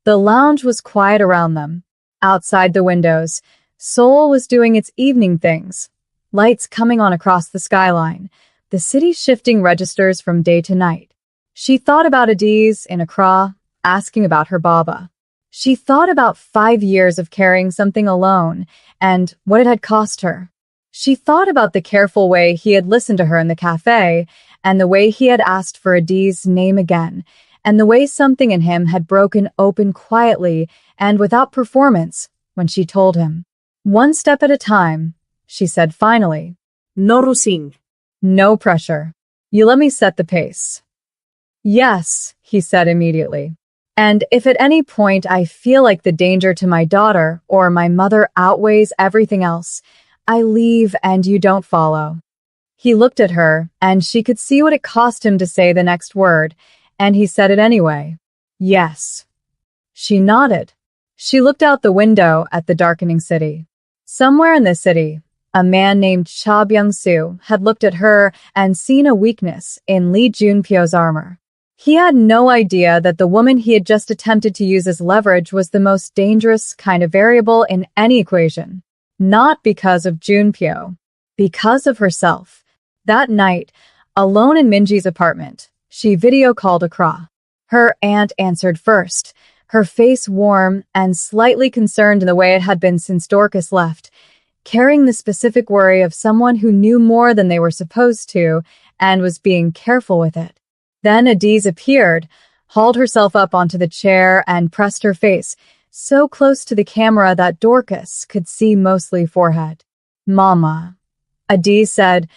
The lounge was quiet around them. Outside the windows, Seoul was doing its evening things. Lights coming on across the skyline, the city shifting registers from day to night. She thought about Adiz in Accra, asking about her Baba. She thought about 5 years of carrying something alone and what it had cost her. She thought about the careful way he had listened to her in the cafe and the way he had asked for Adiz's name again, and the way something in him had broken open quietly and without performance when she told him. One step at a time, she said finally. No rushing. No pressure. You let me set the pace. Yes, he said immediately. And if at any point I feel like the danger to my daughter or my mother outweighs everything else, I leave and you don't follow. He looked at her, and she could see what it cost him to say the next word, and he said it anyway. Yes. She nodded. She looked out the window at the darkening city. Somewhere in the city, a man named Cha Byung-soo had looked at her and seen a weakness in Lee Junpyo's armor. He had no idea that the woman he had just attempted to use as leverage was the most dangerous kind of variable in any equation. Not because of Junpyo, because of herself. That night, alone in Minji's apartment, she video called Accra. Her aunt answered first, her face warm and slightly concerned in the way it had been since Dorcas left, carrying the specific worry of someone who knew more than they were supposed to and was being careful with it. Then Adiz appeared, hauled herself up onto the chair and pressed her face, so close to the camera that Dorcas could see mostly forehead. Mama, Adiz said,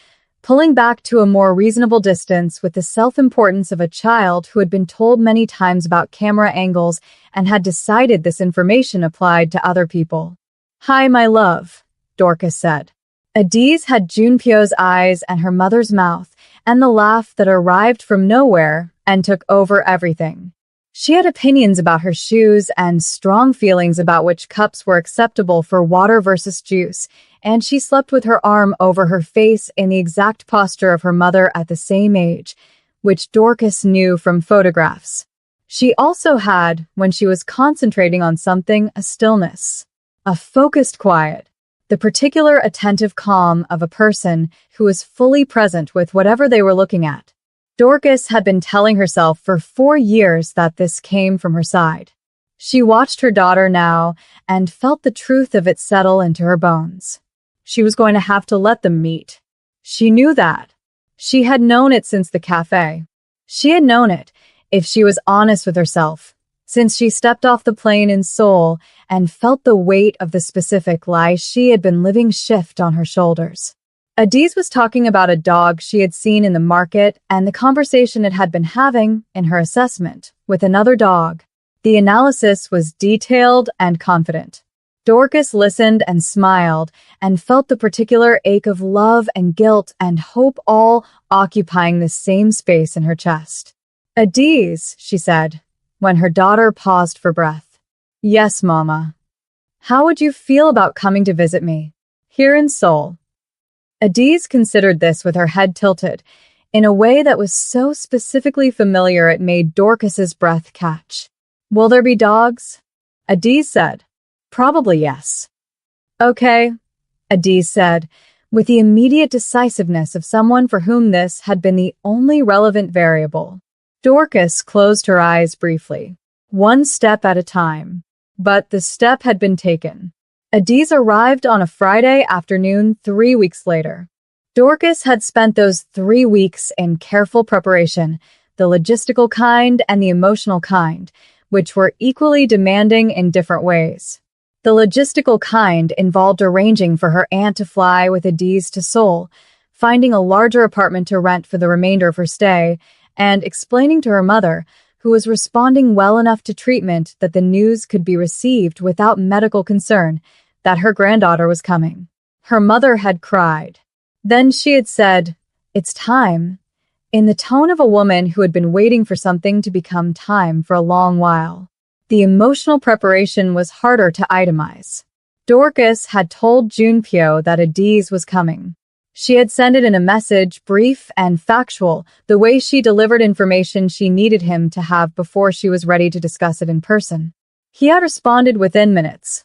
pulling back to a more reasonable distance with the self-importance of a child who had been told many times about camera angles and had decided this information applied to other people. "Hi, my love," Dorcas said. Adiz had Junpyo's eyes and her mother's mouth, and the laugh that arrived from nowhere and took over everything. She had opinions about her shoes and strong feelings about which cups were acceptable for water versus juice, and she slept with her arm over her face in the exact posture of her mother at the same age, which Dorcas knew from photographs. She also had, when she was concentrating on something, a stillness, a focused quiet, the particular attentive calm of a person who was fully present with whatever they were looking at. Dorcas had been telling herself for 4 years that this came from her side. She watched her daughter now and felt the truth of it settle into her bones. She was going to have to let them meet. She knew that. She had known it since the cafe. She had known it, if she was honest with herself, since she stepped off the plane in Seoul and felt the weight of the specific lie she had been living shift on her shoulders. Adiz was talking about a dog she had seen in the market and the conversation it had been having, in her assessment, with another dog. The analysis was detailed and confident. Dorcas listened and smiled and felt the particular ache of love and guilt and hope all occupying the same space in her chest. "Adiz," she said, when her daughter paused for breath. "Yes, Mama. How would you feel about coming to visit me, here in Seoul?" Adiz considered this with her head tilted, in a way that was so specifically familiar it made Dorcas's breath catch. "Will there be dogs?" Adiz said. "Probably yes." "Okay," Adiz said, with the immediate decisiveness of someone for whom this had been the only relevant variable. Dorcas closed her eyes briefly, one step at a time. But the step had been taken. Adiz arrived on a Friday afternoon 3 weeks later. Dorcas had spent those 3 weeks in careful preparation, the logistical kind and the emotional kind, which were equally demanding in different ways. The logistical kind involved arranging for her aunt to fly with Adiz to Seoul, finding a larger apartment to rent for the remainder of her stay, and explaining to her mother, who was responding well enough to treatment that the news could be received without medical concern, that her granddaughter was coming. Her mother had cried. Then she had said, "It's time," in the tone of a woman who had been waiting for something to become time for a long while. The emotional preparation was harder to itemize. Dorcas had told Junpyo that Adiz was coming. She had sent it in a message, brief and factual, the way she delivered information she needed him to have before she was ready to discuss it in person. He had responded within minutes.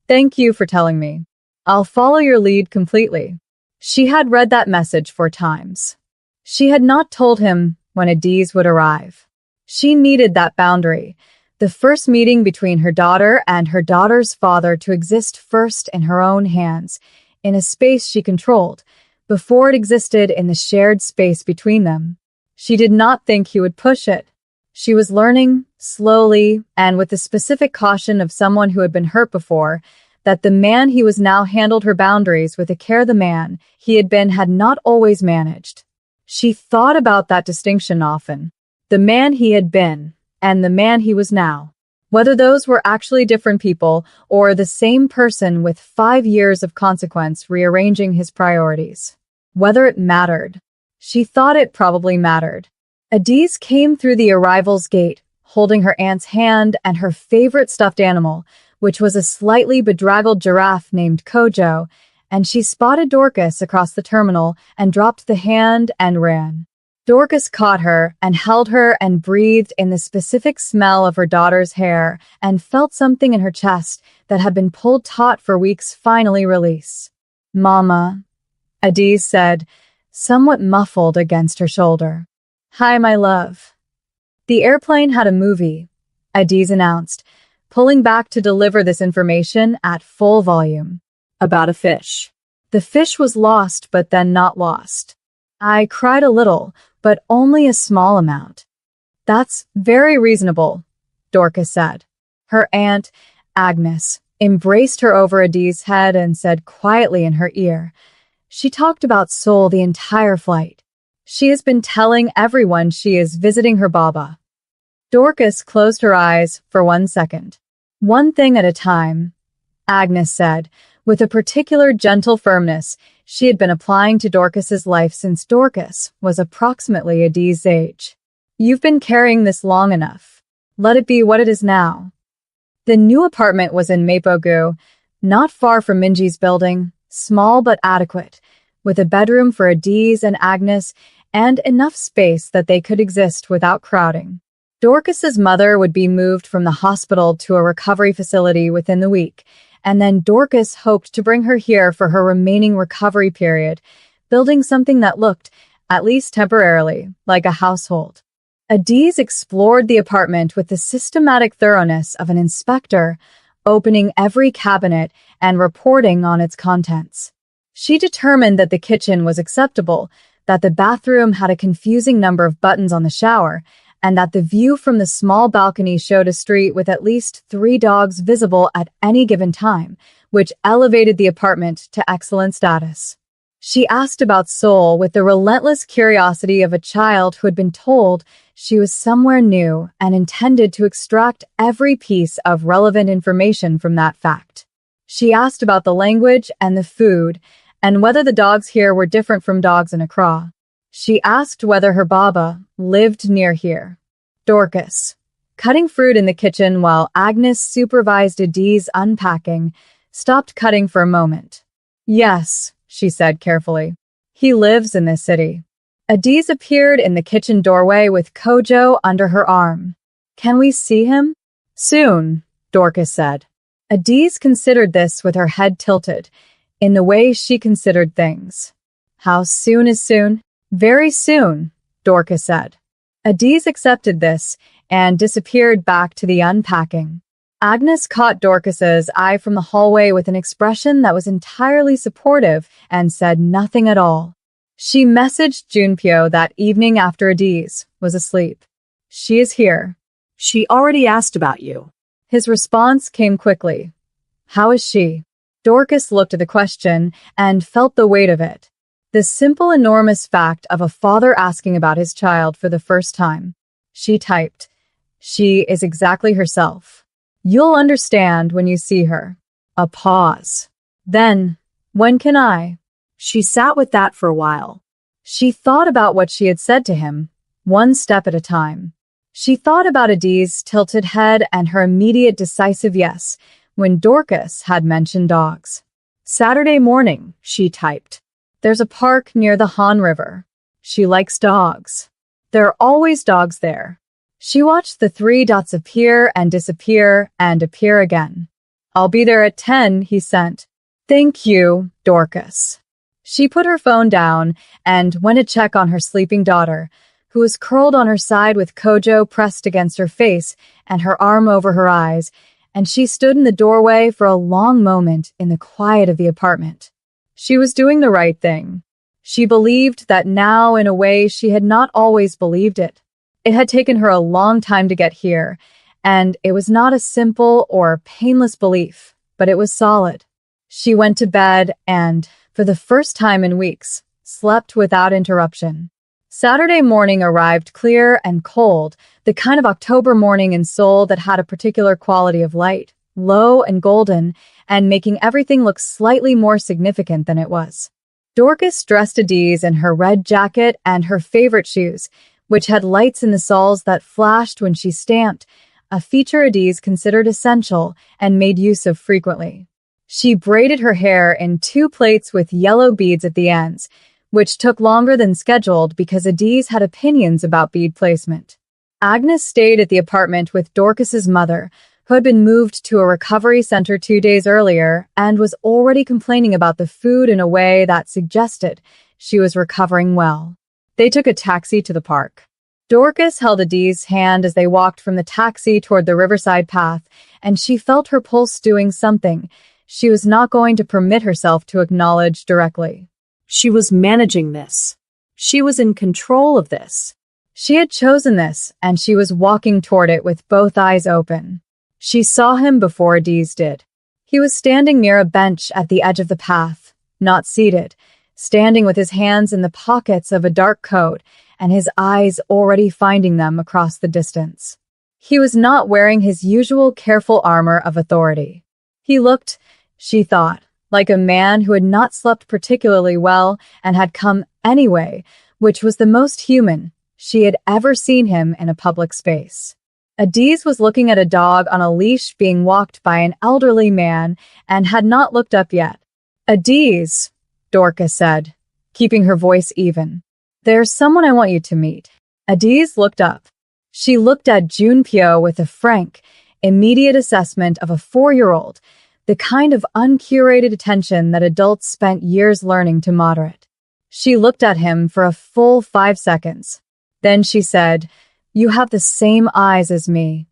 "Thank you for telling me. I'll follow your lead completely." She had read that message 4 times. She had not told him when Adiz would arrive. She needed that boundary, the first meeting between her daughter and her daughter's father, to exist first in her own hands, in a space she controlled, before it existed in the shared space between them. She did not think he would push it. She was learning, slowly, and with the specific caution of someone who had been hurt before, that the man he was now handled her boundaries with a care the man he had been had not always managed. She thought about that distinction often. The man he had been, and the man he was now. Whether those were actually different people, or the same person with 5 years of consequence rearranging his priorities. Whether it mattered. She thought it probably mattered. Adiz came through the arrival's gate, holding her aunt's hand and her favorite stuffed animal, which was a slightly bedraggled giraffe named Kojo, and she spotted Dorcas across the terminal and dropped the hand and ran. Dorcas caught her and held her and breathed in the specific smell of her daughter's hair and felt something in her chest that had been pulled taut for weeks finally release. "Mama," Adiz said, somewhat muffled against her shoulder. "Hi, my love." "The airplane had a movie," Adiz announced, pulling back to deliver this information at full volume. "About a fish. The fish was lost, but then not lost. I cried a little, but only a small amount." "That's very reasonable," Dorcas said. Her aunt, Agnes, embraced her over Adiz's head and said quietly in her ear, She talked about Seoul the entire flight. She has been telling everyone she is visiting her Baba. Dorcas closed her eyes for 1 second. One thing at a time, Agnes said, with a particular gentle firmness she had been applying to Dorcas's life since Dorcas was approximately Adi's age. You've been carrying this long enough. Let it be what it is now. The new apartment was in Mapogu, not far from Minji's building, small but adequate, with a bedroom for Adiz and Agnes and enough space that they could exist without crowding. Dorcas's mother would be moved from the hospital to a recovery facility within the week, and then Dorcas hoped to bring her here for her remaining recovery period, building something that looked, at least temporarily, like a household. Adiz explored the apartment with the systematic thoroughness of an inspector, opening every cabinet and reporting on its contents. She determined that the kitchen was acceptable, that the bathroom had a confusing number of buttons on the shower, and that the view from the small balcony showed a street with at least 3 dogs visible at any given time, which elevated the apartment to excellent status. She asked about Seoul with the relentless curiosity of a child who had been told she was somewhere new and intended to extract every piece of relevant information from that fact. She asked about the language and the food, and whether the dogs here were different from dogs in Accra. She asked whether her Baba lived near here. Dorcas, cutting fruit in the kitchen while Agnes supervised Adi's unpacking, stopped cutting for a moment. Yes, she said carefully. He lives in this city. Adiz appeared in the kitchen doorway with Kojo under her arm. Can we see him? Soon, Dorcas said. Adiz considered this with her head tilted, in the way she considered things. How soon is soon? Very soon, Dorcas said. Adiz accepted this and disappeared back to the unpacking. Agnes caught Dorcas's eye from the hallway with an expression that was entirely supportive and said nothing at all. She messaged Junpyo that evening after Adiz was asleep. She is here. She already asked about you. His response came quickly. How is she? Dorcas looked at the question and felt the weight of it. The simple, enormous fact of a father asking about his child for the first time. She typed, she is exactly herself. You'll understand when you see her. A pause. Then, when can I? She sat with that for a while. She thought about what she had said to him, one step at a time. She thought about Adiz's tilted head and her immediate decisive yes when Dorcas had mentioned dogs. Saturday morning, she typed. There's a park near the Han River. She likes dogs. There are always dogs there. She watched the 3 dots appear and disappear and appear again. I'll be there at 10, he sent. Thank you, Dorcas. She put her phone down and went to check on her sleeping daughter, who was curled on her side with Kojo pressed against her face and her arm over her eyes, and she stood in the doorway for a long moment in the quiet of the apartment. She was doing the right thing. She believed that now in a way she had not always believed it. It had taken her a long time to get here, and it was not a simple or painless belief, but it was solid. She went to bed and, for the first time in weeks, slept without interruption. Saturday morning arrived clear and cold, the kind of October morning in Seoul that had a particular quality of light, low and golden, and making everything look slightly more significant than it was. Dorcas dressed Adiz in her red jacket and her favorite shoes, which had lights in the soles that flashed when she stamped, a feature Adiz considered essential and made use of frequently. She braided her hair in 2 plaits with yellow beads at the ends, which took longer than scheduled because Adiz had opinions about bead placement. Agnes stayed at the apartment with Dorcas's mother, who had been moved to a recovery center 2 days earlier and was already complaining about the food in a way that suggested she was recovering well. They took a taxi to the park. Dorcas held Adiz's hand as they walked from the taxi toward the riverside path, and she felt her pulse doing something she was not going to permit herself to acknowledge directly. She was managing this. She was in control of this. She had chosen this, and she was walking toward it with both eyes open. She saw him before Adiz did. He was standing near a bench at the edge of the path, not seated, standing with his hands in the pockets of a dark coat and his eyes already finding them across the distance. He was not wearing his usual careful armor of authority. He looked, she thought, like a man who had not slept particularly well and had come anyway, which was the most human she had ever seen him in a public space. Adiz was looking at a dog on a leash being walked by an elderly man and had not looked up yet. "Adiz," Dorcas said, keeping her voice even. "There's someone I want you to meet." Adiz looked up. She looked at Junpyo with a frank, immediate assessment of a 4-year-old, the kind of uncurated attention that adults spent years learning to moderate. She looked at him for a full 5 seconds. Then she said, "You have the same eyes as me."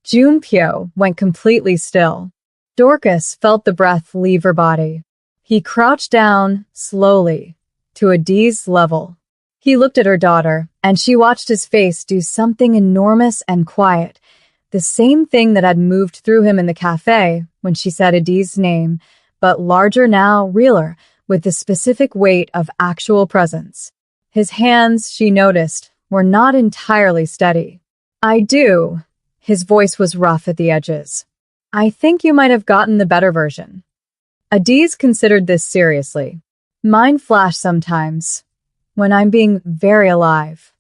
Junpyo went completely still. Dorcas felt the breath leave her body. He crouched down, slowly, to Adiz's level. He looked at her daughter, and she watched his face do something enormous and quiet, the same thing that had moved through him in the cafe when she said Adiz's name, but larger now, realer, with the specific weight of actual presence. His hands, she noticed, were not entirely steady. "I do." His voice was rough at the edges. "I think you might have gotten the better version." Adiz considered this seriously. "Mine flash sometimes, when I'm being very alive."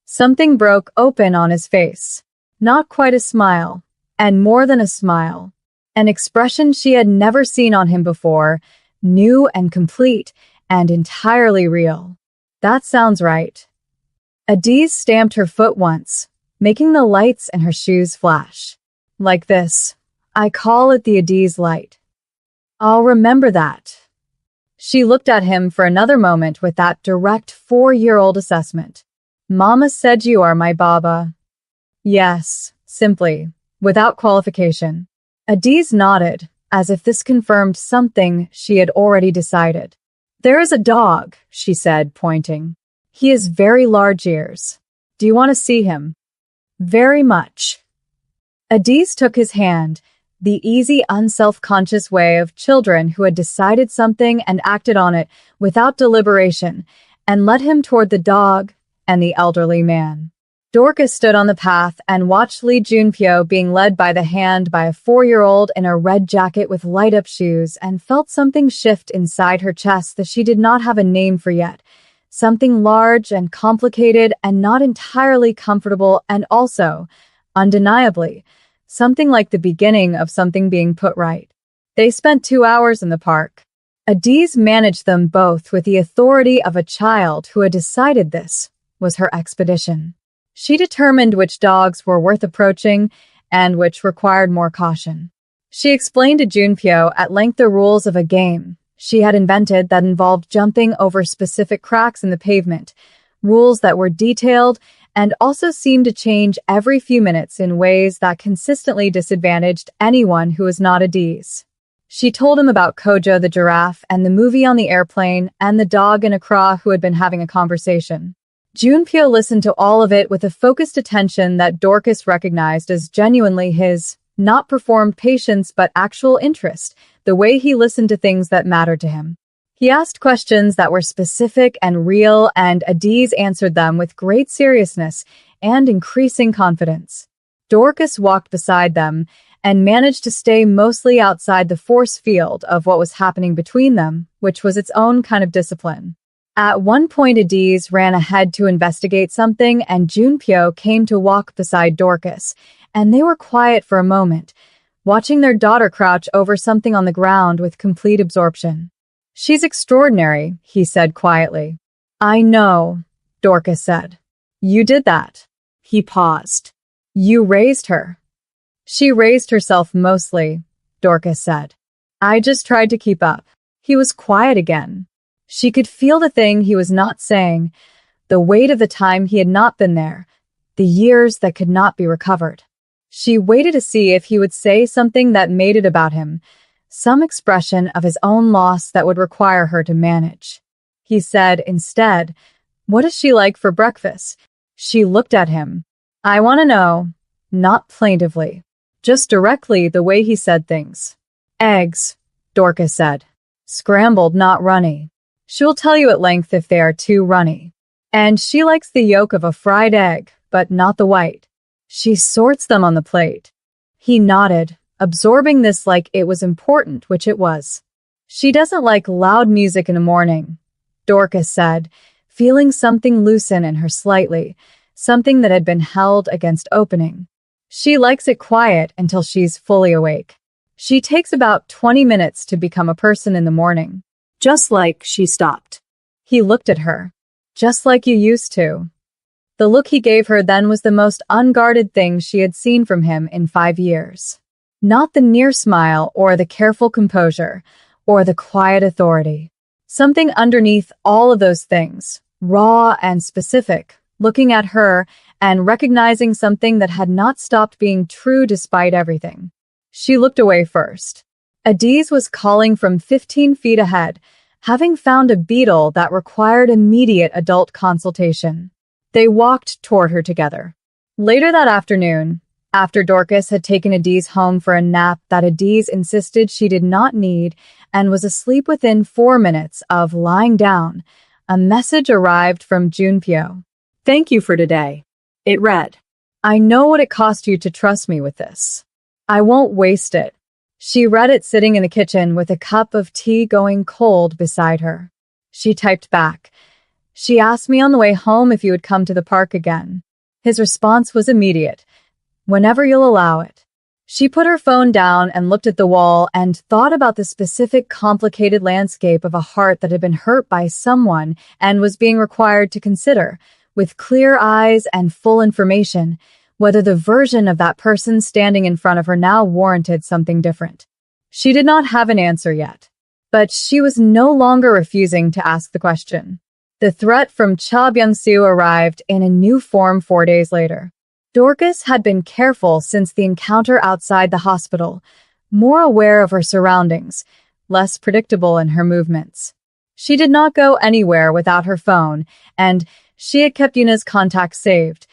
Something broke open on his face. Not quite a smile, and more than a smile. An expression she had never seen on him before, new and complete, and entirely real. "That sounds right." Adiz stamped her foot once, making the lights in her shoes flash. "Like this. I call it the Adiz light." "I'll remember that." She looked at him for another moment with that direct 4-year-old assessment. "Mama said you are my Baba." "Yes," simply, without qualification. Adiz nodded, as if this confirmed something she had already decided. "There is a dog," she said, pointing. "He has very large ears. Do you want to see him?" "Very much." Adiz took his hand, the easy, unself-conscious way of children who had decided something and acted on it without deliberation, and led him toward the dog and the elderly man. Dorcas stood on the path and watched Lee Junpyo being led by the hand by a 4-year-old in a red jacket with light-up shoes and felt something shift inside her chest that she did not have a name for yet. Something large and complicated and not entirely comfortable, and also, undeniably, something like the beginning of something being put right. They spent 2 hours in the park. Adiz managed them both with the authority of a child who had decided this was her expedition. She determined which dogs were worth approaching and which required more caution. She explained to Junpyo at length the rules of a game she had invented that involved jumping over specific cracks in the pavement, rules that were detailed and also seemed to change every few minutes in ways that consistently disadvantaged anyone who was not Adiz. She told him about Kojo the giraffe and the movie on the airplane and the dog in Accra who had been having a conversation. Junpyo listened to all of it with a focused attention that Dorcas recognized as genuinely his, not performed patience but actual interest, the way he listened to things that mattered to him. He asked questions that were specific and real, and Adiz answered them with great seriousness and increasing confidence. Dorcas walked beside them and managed to stay mostly outside the force field of what was happening between them, which was its own kind of discipline. At one point, Adiz ran ahead to investigate something, and Junpyo came to walk beside Dorcas, and they were quiet for a moment, watching their daughter crouch over something on the ground with complete absorption. "She's extraordinary," he said quietly. "I know," Dorcas said. "You did that." He paused. "You raised her." "She raised herself mostly," Dorcas said. "I just tried to keep up." He was quiet again. She could feel the thing he was not saying, the weight of the time he had not been there, the years that could not be recovered. She waited to see if he would say something that made it about him, some expression of his own loss that would require her to manage. He said instead, "What is she like for breakfast?" She looked at him. "I want to know," not plaintively, just directly the way he said things. "Eggs," Dorcas said. "Scrambled, not runny." She'll tell you at length if they are too runny. And she likes the yolk of a fried egg, but not the white. She sorts them on the plate. He nodded, absorbing this like it was important, which it was. She doesn't like loud music in the morning, Dorcas said, feeling something loosen in her slightly, something that had been held against opening. She likes it quiet until she's fully awake. She takes about 20 minutes to become a person in the morning. Just like she stopped. He looked at her. Just like you used to. The look he gave her then was the most unguarded thing she had seen from him in 5 years. Not the near smile or the careful composure or the quiet authority. Something underneath all of those things, raw and specific, looking at her and recognizing something that had not stopped being true despite everything. She looked away first. Adiz was calling from 15 feet ahead, having found a beetle that required immediate adult consultation. They walked toward her together. Later that afternoon, after Dorcas had taken Adiz home for a nap that Adiz insisted she did not need and was asleep within 4 minutes of lying down, a message arrived from Junpyo. Thank you for today. It read, I know what it cost you to trust me with this. I won't waste it. She read it sitting in the kitchen with a cup of tea going cold beside her. She typed back. She asked me on the way home if you would come to the park again. His response was immediate. Whenever you'll allow it. She put her phone down and looked at the wall and thought about the specific complicated landscape of a heart that had been hurt by someone and was being required to consider, with clear eyes and full information, whether the version of that person standing in front of her now warranted something different. She did not have an answer yet, but she was no longer refusing to ask the question. The threat from Cha Byung-soo arrived in a new form 4 days later. Dorcas had been careful since the encounter outside the hospital, more aware of her surroundings, less predictable in her movements. She did not go anywhere without her phone, and she had kept Yuna's contacts saved.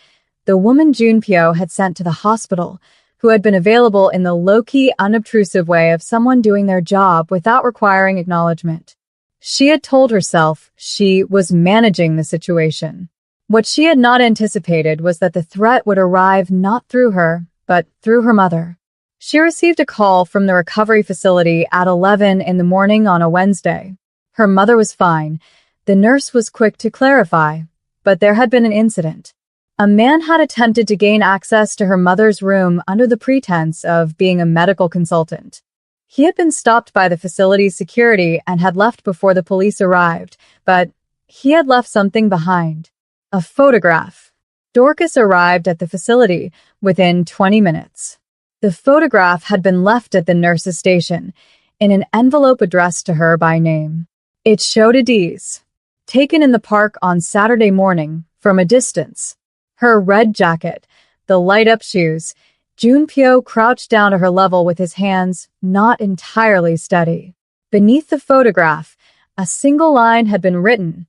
The woman Junpyo had sent to the hospital, who had been available in the low-key, unobtrusive way of someone doing their job without requiring acknowledgement. She had told herself she was managing the situation. What she had not anticipated was that the threat would arrive not through her, but through her mother. She received a call from the recovery facility at 11 in the morning on a Wednesday. Her mother was fine. The nurse was quick to clarify, but there had been an incident. A man had attempted to gain access to her mother's room under the pretense of being a medical consultant. He had been stopped by the facility's security and had left before the police arrived, but he had left something behind. A photograph. Dorcas arrived at the facility within 20 minutes. The photograph had been left at the nurse's station, in an envelope addressed to her by name. It showed Adiz, taken in the park on Saturday morning, from a distance. Her red jacket, the light-up shoes, Junpyo crouched down to her level with his hands not entirely steady. Beneath the photograph, a single line had been written.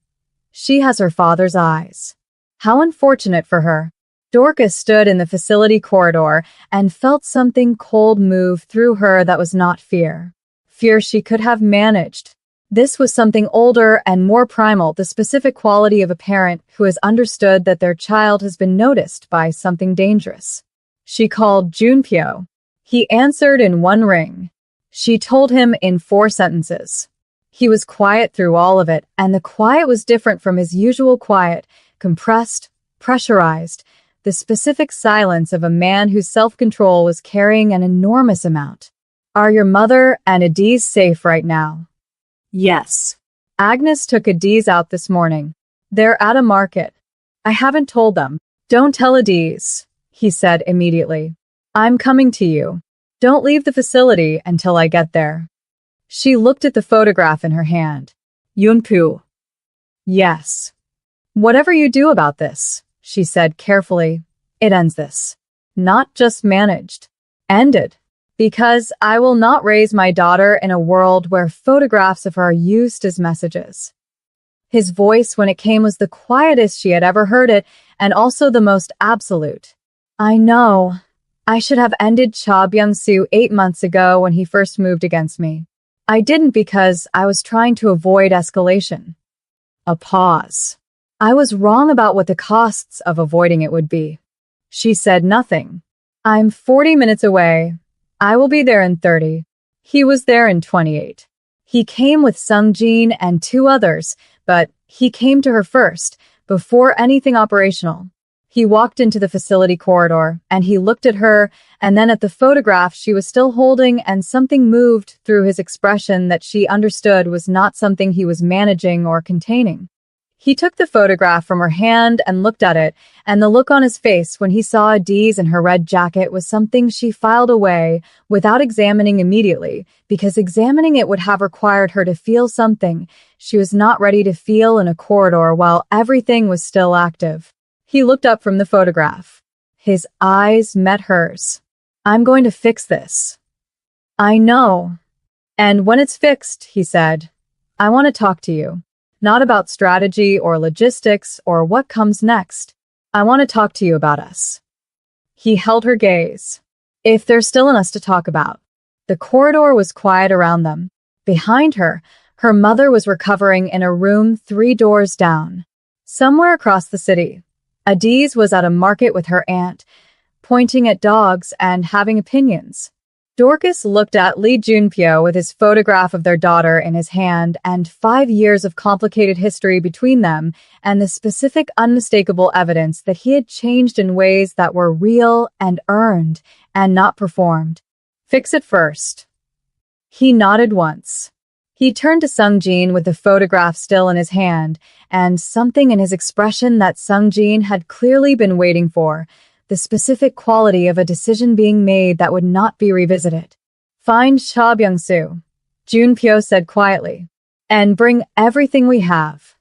She has her father's eyes. How unfortunate for her. Dorcas stood in the facility corridor and felt something cold move through her that was not fear. Fear she could have managed. This was something older and more primal, the specific quality of a parent who has understood that their child has been noticed by something dangerous. She called Junpyo. He answered in one ring. She told him in 4 sentences. He was quiet through all of it, and the quiet was different from his usual quiet, compressed, pressurized, the specific silence of a man whose self-control was carrying an enormous amount. Are your mother and Adiz safe right now? Yes. Agnes took Adiz out this morning. They're at a market. I haven't told them. Don't tell Adiz, he said immediately. I'm coming to you. Don't leave the facility until I get there. She looked at the photograph in her hand. Yunpu. Yes. Whatever you do about this, she said carefully, it ends this. Not just managed. Ended. Because I will not raise my daughter in a world where photographs of her are used as messages. His voice when it came was the quietest she had ever heard it, and also the most absolute. I know. I should have ended Cha Byung-soo 8 months ago when he first moved against me. I didn't because I was trying to avoid escalation. A pause. I was wrong about what the costs of avoiding it would be. She said nothing. I'm 40 minutes away. I will be there in 30. He was there in 28. He came with Sung Jin and two others, but he came to her first, before anything operational. He walked into the facility corridor, and he looked at her, and then at the photograph she was still holding, and something moved through his expression that she understood was not something he was managing or containing. He took the photograph from her hand and looked at it, and the look on his face when he saw Adiz in her red jacket was something she filed away without examining immediately, because examining it would have required her to feel something she was not ready to feel in a corridor while everything was still active. He looked up from the photograph. His eyes met hers. I'm going to fix this. I know. And when it's fixed, he said, I want to talk to you. Not about strategy or logistics or what comes next. I want to talk to you about us. He held her gaze. If there's still enough to talk about. The corridor was quiet around them. Behind her, her mother was recovering in a room 3 doors down. Somewhere across the city, Adiz was at a market with her aunt, pointing at dogs and having opinions. Dorcas looked at Lee Junpyo with his photograph of their daughter in his hand and 5 years of complicated history between them and the specific unmistakable evidence that he had changed in ways that were real and earned and not performed. Fix it first. He nodded once. He turned to Sung Jin with the photograph still in his hand and something in his expression that Sung Jin had clearly been waiting for. The specific quality of a decision being made that would not be revisited. Find Cha Byung-soo, Junpyo said quietly, and bring everything we have.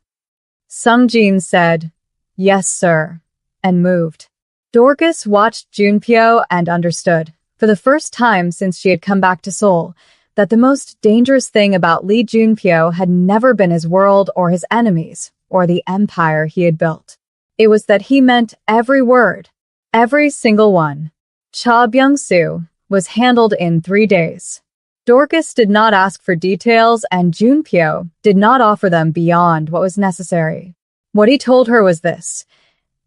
Sung Jin said, yes, sir, and moved. Dorcas watched Junpyo and understood, for the first time since she had come back to Seoul, that the most dangerous thing about Lee Junpyo had never been his world or his enemies, or the empire he had built. It was that he meant every word. Every single one. Cha Byung-soo was handled in 3 days. Dorcas did not ask for details and Junpyo did not offer them beyond what was necessary. What he told her was this.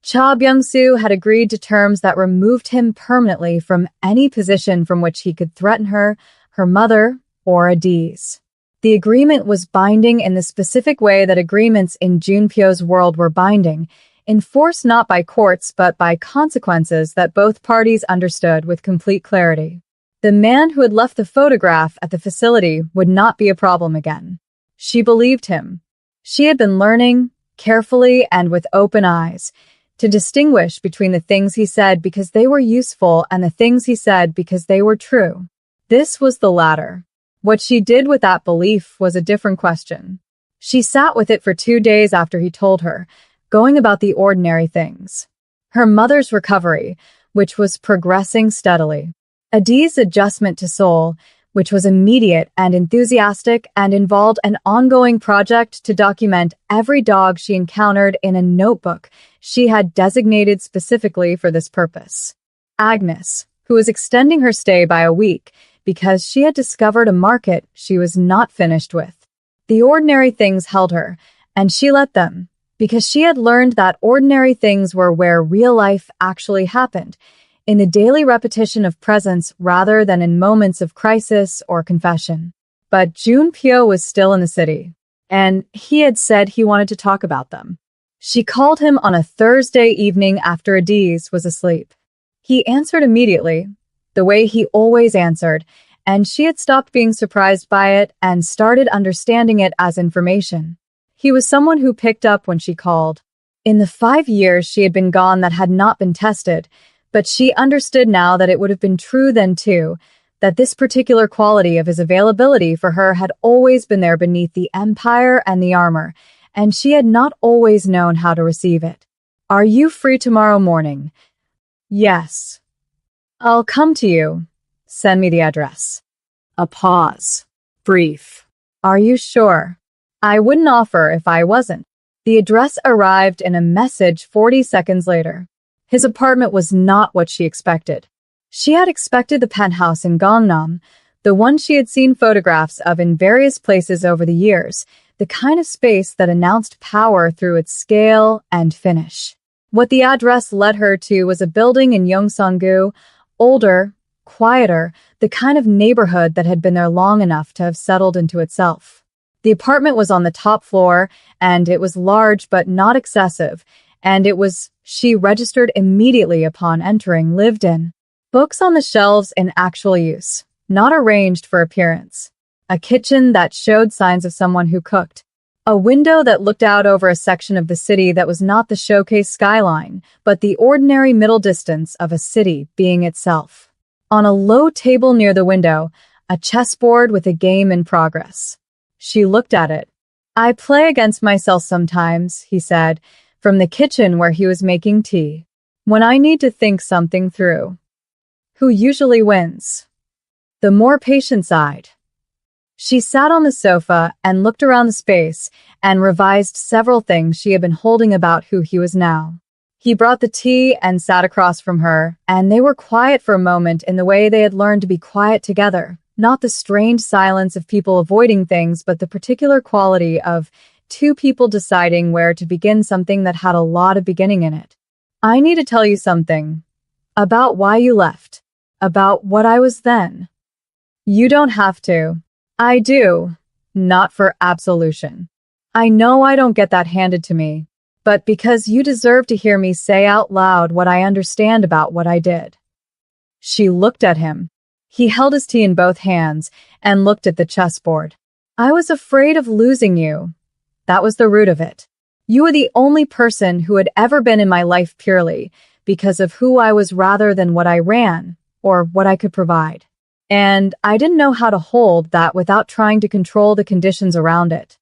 Cha Byung-soo had agreed to terms that removed him permanently from any position from which he could threaten her, her mother, or Adiz. The agreement was binding in the specific way that agreements in Junpyo's world were binding, enforced not by courts but by consequences that both parties understood with complete clarity. The man who had left the photograph at the facility would not be a problem again. She believed him. She had been learning, carefully and with open eyes, to distinguish between the things he said because they were useful and the things he said because they were true. This was the latter. What she did with that belief was a different question. She sat with it for 2 days after he told her, going about the ordinary things. Her mother's recovery, which was progressing steadily. Adiz's adjustment to Seoul, which was immediate and enthusiastic and involved an ongoing project to document every dog she encountered in a notebook she had designated specifically for this purpose. Agnes, who was extending her stay by a week because she had discovered a market she was not finished with. The ordinary things held her, and she let them, because she had learned that ordinary things were where real life actually happened, in the daily repetition of presence rather than in moments of crisis or confession. But Junpyo was still in the city, and he had said he wanted to talk about them. She called him on a Thursday evening after Adiz was asleep. He answered immediately, the way he always answered, and she had stopped being surprised by it and started understanding it as information. He was someone who picked up when she called. In the 5 years she had been gone that had not been tested, but she understood now that it would have been true then too, that this particular quality of his availability for her had always been there beneath the empire and the armor, and she had not always known how to receive it. Are you free tomorrow morning? Yes. I'll come to you. Send me the address. A pause. Brief. Are you sure? I wouldn't offer if I wasn't. The address arrived in a message 40 seconds later. His apartment was not what she expected. She had expected the penthouse in Gangnam, the one she had seen photographs of in various places over the years, the kind of space that announced power through its scale and finish. What the address led her to was a building in Yongsan-gu, older, quieter, the kind of neighborhood that had been there long enough to have settled into itself. The apartment was on the top floor, and it was large but not excessive, and it was, she registered immediately upon entering, lived in. Books on the shelves in actual use, not arranged for appearance. A kitchen that showed signs of someone who cooked. A window that looked out over a section of the city that was not the showcase skyline, but the ordinary middle distance of a city being itself. On a low table near the window, a chessboard with a game in progress. She looked at it. "I play against myself sometimes," he said, from the kitchen where he was making tea. "When I need to think something through." Who usually wins? The more patient side. She sat on the sofa and looked around the space and revised several things she had been holding about who he was now. He brought the tea and sat across from her, and they were quiet for a moment in the way they had learned to be quiet together. Not the strained silence of people avoiding things, but the particular quality of two people deciding where to begin something that had a lot of beginning in it. "I need to tell you something. About why you left. About what I was then." "You don't have to." "I do. Not for absolution. I know I don't get that handed to me, but because you deserve to hear me say out loud what I understand about what I did." She looked at him. He held his tea in both hands and looked at the chessboard. "I was afraid of losing you. That was the root of it. You were the only person who had ever been in my life purely because of who I was rather than what I ran or what I could provide. And I didn't know how to hold that without trying to control the conditions around it."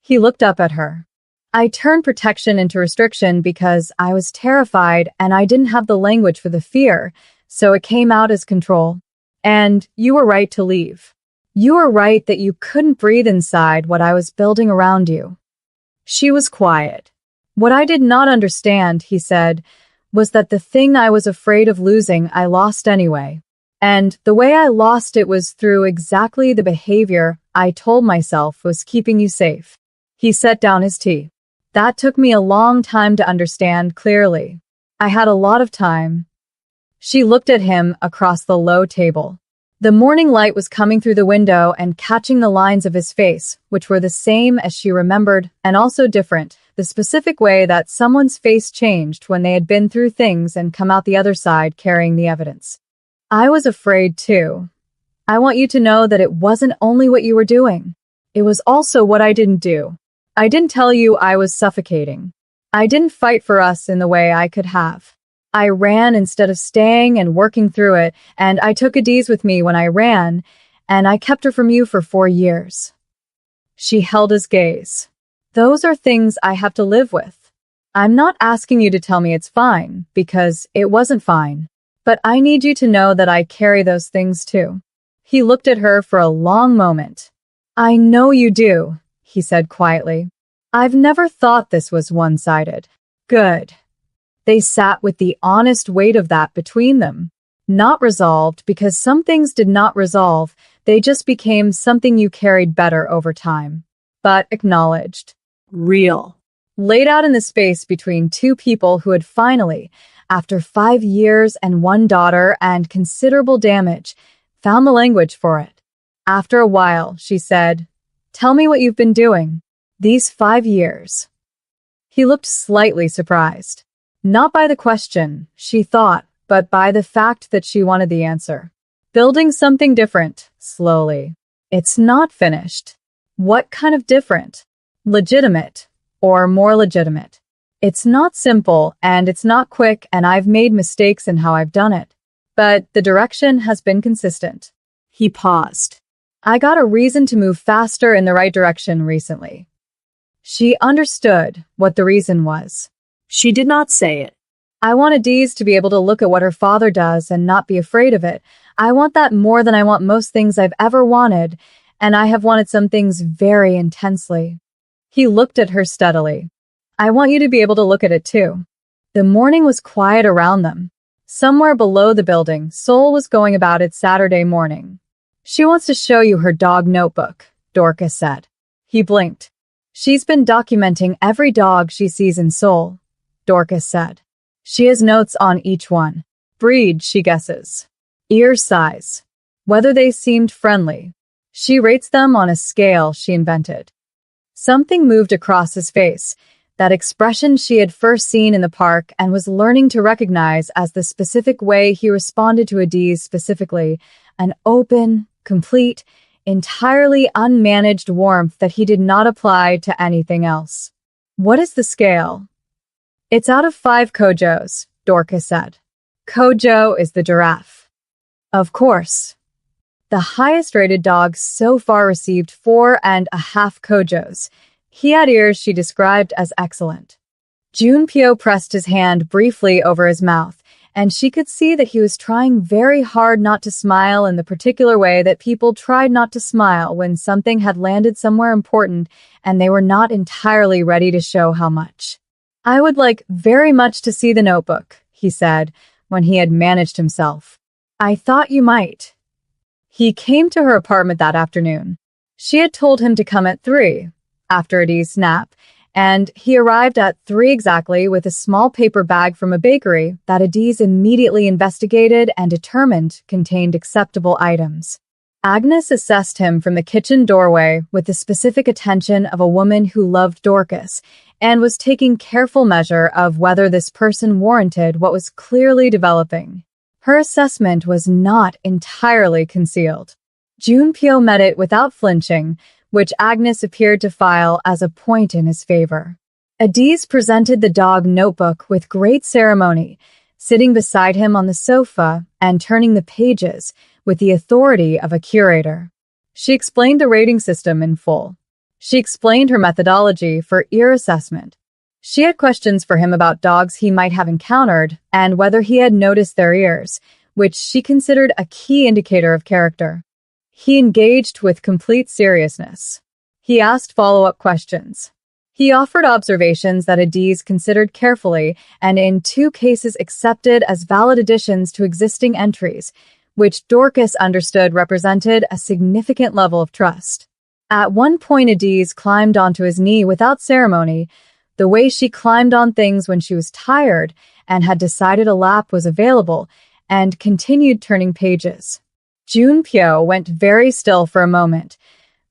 He looked up at her. "I turned protection into restriction because I was terrified and I didn't have the language for the fear, so it came out as control. And you were right to leave. You were right that you couldn't breathe inside what I was building around you." She was quiet. "What I did not understand," he said, "was that the thing I was afraid of losing I lost anyway. And the way I lost it was through exactly the behavior I told myself was keeping you safe." He set down his tea. "That took me a long time to understand clearly. I had a lot of time." She looked at him across the low table. The morning light was coming through the window and catching the lines of his face, which were the same as she remembered and also different, the specific way that someone's face changed when they had been through things and come out the other side carrying the evidence. "I was afraid too. I want you to know that it wasn't only what you were doing. It was also what I didn't do. I didn't tell you I was suffocating. I didn't fight for us in the way I could have. I ran instead of staying and working through it, and I took Adiz with me when I ran, and I kept her from you for 4 years. She held his gaze. "Those are things I have to live with. I'm not asking you to tell me it's fine, because it wasn't fine. But I need you to know that I carry those things too." He looked at her for a long moment. "I know you do," he said quietly. "I've never thought this was one-sided." Good. They sat with the honest weight of that between them. Not resolved because some things did not resolve, they just became something you carried better over time. But acknowledged. Real. Laid out in the space between two people who had finally, after 5 years and 1 daughter and considerable damage, found the language for it. After a while, she said, "Tell me what you've been doing. These 5 years." He looked slightly surprised. Not by the question, she thought, but by the fact that she wanted the answer. "Building something different, slowly. It's not finished." What kind of different? Legitimate, or more legitimate. It's not simple, and it's not quick, and I've made mistakes in how I've done it. But the direction has been consistent. He paused. "I got a reason to move faster in the right direction recently." She understood what the reason was. She did not say it. "I want Adiz to be able to look at what her father does and not be afraid of it. I want that more than I want most things I've ever wanted, and I have wanted some things very intensely." He looked at her steadily. "I want you to be able to look at it too." The morning was quiet around them. Somewhere below the building, Seoul was going about its Saturday morning. She wants to show you her dog notebook, Dorcas said. He blinked. She's been documenting every dog she sees in Seoul, Dorcas said. She has notes on each one. Breed, she guesses. Ear size. Whether they seemed friendly. She rates them on a scale she invented. Something moved across his face, that expression she had first seen in the park and was learning to recognize as the specific way he responded to Adiz specifically, an open, complete, entirely unmanaged warmth that he did not apply to anything else. What is the scale? It's out of 5 kojos, Dorcas said. Kojo is the giraffe. Of course. The highest-rated dog so far received 4.5 kojos. He had ears she described as excellent. Junpyo pressed his hand briefly over his mouth, and she could see that he was trying very hard not to smile in the particular way that people tried not to smile when something had landed somewhere important and they were not entirely ready to show how much. I would like very much to see the notebook, he said, when he had managed himself. I thought you might. He came to her apartment that afternoon. She had told him to come at 3, after Adiz's nap, and he arrived at 3 exactly with a small paper bag from a bakery that Adiz immediately investigated and determined contained acceptable items. Agnes assessed him from the kitchen doorway with the specific attention of a woman who loved Dorcas and was taking careful measure of whether this person warranted what was clearly developing. Her assessment was not entirely concealed. Junpyo met it without flinching, which Agnes appeared to file as a point in his favor. Adiz presented the dog notebook with great ceremony, sitting beside him on the sofa and turning the pages with the authority of a curator. She explained the rating system in full. She explained her methodology for ear assessment. She had questions for him about dogs he might have encountered and whether he had noticed their ears, which she considered a key indicator of character. He engaged with complete seriousness. He asked follow-up questions. He offered observations that Adiz considered carefully and in 2 cases accepted as valid additions to existing entries, which Dorcas understood represented a significant level of trust. At one point, Adiz climbed onto his knee without ceremony, the way she climbed on things when she was tired and had decided a lap was available, and continued turning pages. Junpyo went very still for a moment,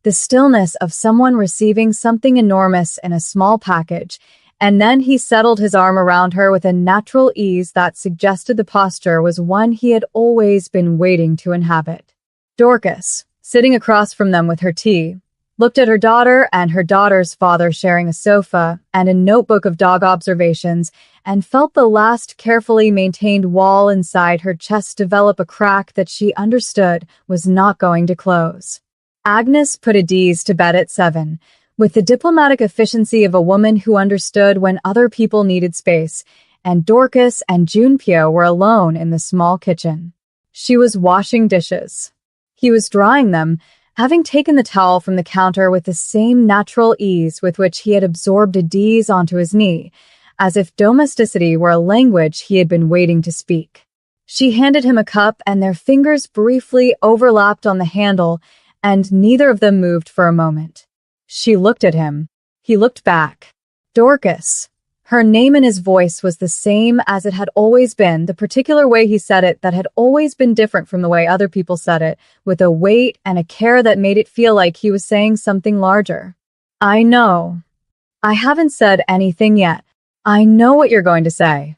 the stillness of someone receiving something enormous in a small package, and then he settled his arm around her with a natural ease that suggested the posture was one he had always been waiting to inhabit. Dorcas, sitting across from them with her tea, looked at her daughter and her daughter's father sharing a sofa and a notebook of dog observations, and felt the last carefully maintained wall inside her chest develop a crack that she understood was not going to close. Agnes put Adiz to bed at 7, with the diplomatic efficiency of a woman who understood when other people needed space, and Dorcas and Junpyo were alone in the small kitchen. She was washing dishes. He was drying them, having taken the towel from the counter with the same natural ease with which he had absorbed Adiz onto his knee, as if domesticity were a language he had been waiting to speak. She handed him a cup and their fingers briefly overlapped on the handle, and neither of them moved for a moment. She looked at him. He looked back. Dorcas. Her name in his voice was the same as it had always been, the particular way he said it that had always been different from the way other people said it, with a weight and a care that made it feel like he was saying something larger. I know. I haven't said anything yet. I know what you're going to say.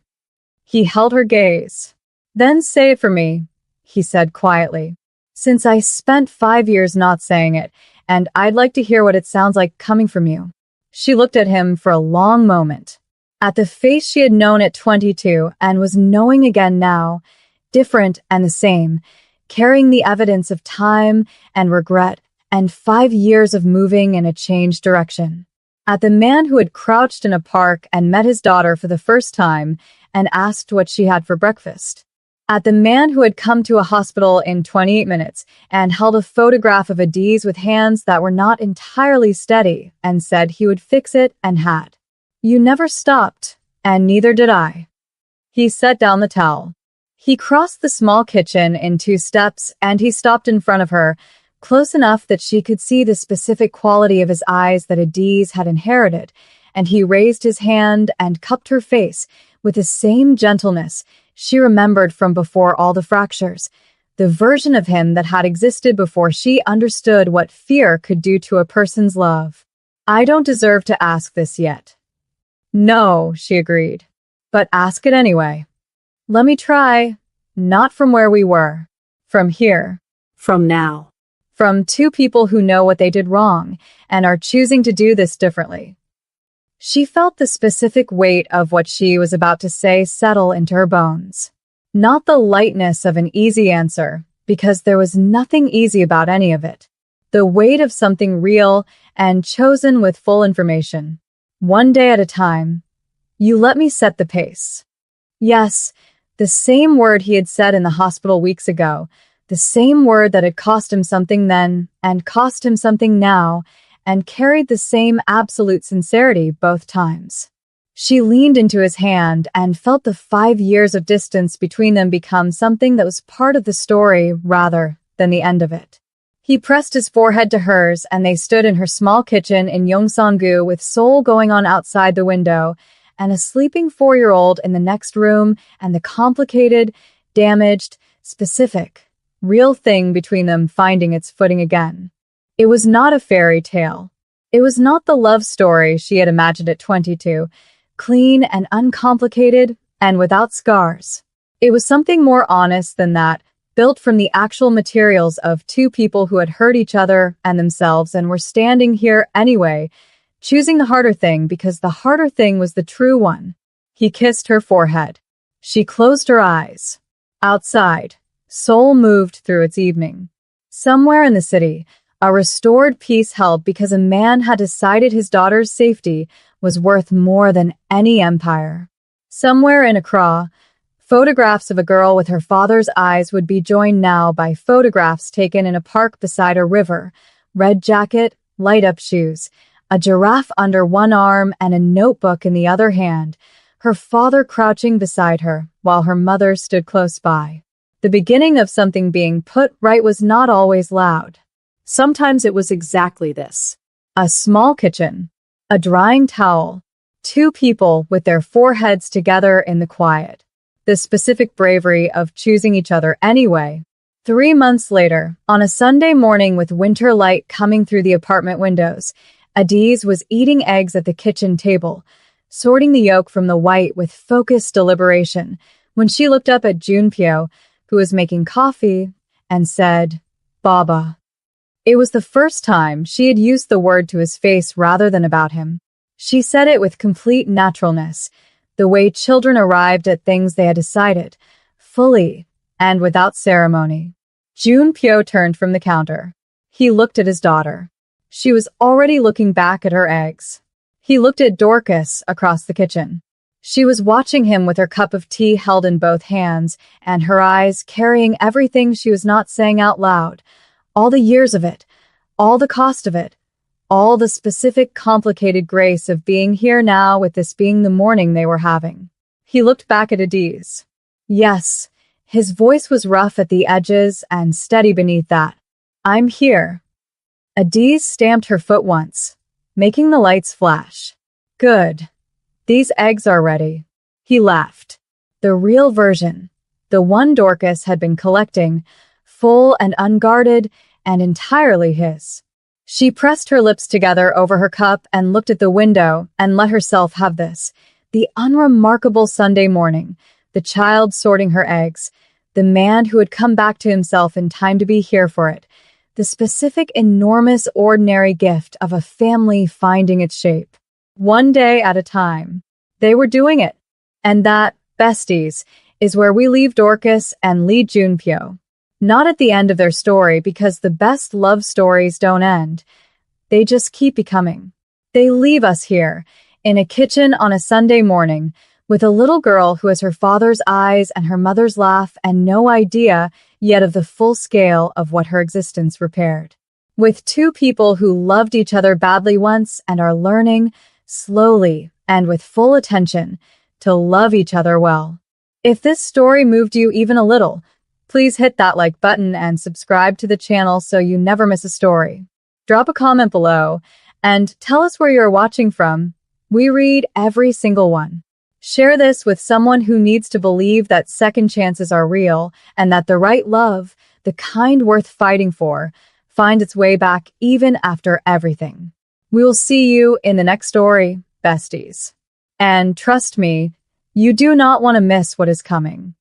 He held her gaze. Then say it for me, he said quietly. Since I spent 5 years not saying it, and I'd like to hear what it sounds like coming from you. She looked at him for a long moment. At the face she had known at 22 and was knowing again now, different and the same, carrying the evidence of time and regret and 5 years of moving in a changed direction. At the man who had crouched in a park and met his daughter for the first time and asked what she had for breakfast. At the man who had come to a hospital in 28 minutes and held a photograph of Adiz with hands that were not entirely steady and said he would fix it and had. You never stopped, and neither did I. He set down the towel. He crossed the small kitchen in 2 steps, and he stopped in front of her, close enough that she could see the specific quality of his eyes that Adiz had inherited, and he raised his hand and cupped her face with the same gentleness she remembered from before all the fractures, the version of him that had existed before she understood what fear could do to a person's love. "I don't deserve to ask this yet." "No," she agreed, "but ask it anyway." "Let me try. Not from where we were. From here. From now. From two people who know what they did wrong and are choosing to do this differently." She felt the specific weight of what she was about to say settle into her bones. Not the lightness of an easy answer, because there was nothing easy about any of it. The weight of something real and chosen with full information. One day at a time. "You let me set the pace." Yes, the same word he had said in the hospital weeks ago, the same word that had cost him something then and cost him something now, and carried the same absolute sincerity both times. She leaned into his hand and felt the 5 years of distance between them become something that was part of the story rather than the end of it. He pressed his forehead to hers, and they stood in her small kitchen in Yongsan-gu with Seoul going on outside the window, and a sleeping 4-year-old in the next room, and the complicated, damaged, specific, real thing between them finding its footing again. It was not a fairy tale. It was not the love story she had imagined at 22, clean and uncomplicated and without scars. It was something more honest than that, built from the actual materials of two people who had hurt each other and themselves and were standing here anyway, choosing the harder thing because the harder thing was the true one. He kissed her forehead. She closed her eyes. Outside, Seoul moved through its evening. Somewhere in the city, a restored peace held because a man had decided his daughter's safety was worth more than any empire. Somewhere in Accra, photographs of a girl with her father's eyes would be joined now by photographs taken in a park beside a river, red jacket, light-up shoes, a giraffe under one arm and a notebook in the other hand, her father crouching beside her while her mother stood close by. The beginning of something being put right was not always loud. Sometimes it was exactly this. A small kitchen, a drying towel, two people with their foreheads together in the quiet. The specific bravery of choosing each other anyway. 3 months later, on a Sunday morning with winter light coming through the apartment windows, Adiz was eating eggs at the kitchen table, sorting the yolk from the white with focused deliberation, when she looked up at Junpyo, who was making coffee, and said, "Baba." It was the first time she had used the word to his face rather than about him. She said it with complete naturalness, the way children arrived at things they had decided, fully and without ceremony. Junpyo turned from the counter. He looked at his daughter. She was already looking back at her eggs. He looked at Dorcas across the kitchen. She was watching him with her cup of tea held in both hands, and her eyes carrying everything she was not saying out loud. All the years of it, all the cost of it, all the specific complicated grace of being here now with this being the morning they were having. He looked back at Adiz. Yes, his voice was rough at the edges and steady beneath that. "I'm here." Adiz stamped her foot once, making the lights flash. "Good. These eggs are ready." He laughed. The real version, the one Dorcas had been collecting, full and unguarded, and entirely his. She pressed her lips together over her cup and looked at the window and let herself have this. The unremarkable Sunday morning, the child sorting her eggs, the man who had come back to himself in time to be here for it, the specific, enormous, ordinary gift of a family finding its shape. One day at a time. They were doing it. And that, besties, is where we leave Dorcas and Lee Junpyo. Not at the end of their story, because the best love stories don't end. They just keep becoming. They leave us here, in a kitchen on a Sunday morning, with a little girl who has her father's eyes and her mother's laugh and no idea yet of the full scale of what her existence repaired. With two people who loved each other badly once and are learning, slowly and with full attention, to love each other well. If this story moved you even a little, please hit that like button and subscribe to the channel so you never miss a story. Drop a comment below and tell us where you're watching from. We read every single one. Share this with someone who needs to believe that second chances are real and that the right love, the kind worth fighting for, find its way back even after everything. We will see you in the next story, besties. And trust me, you do not want to miss what is coming.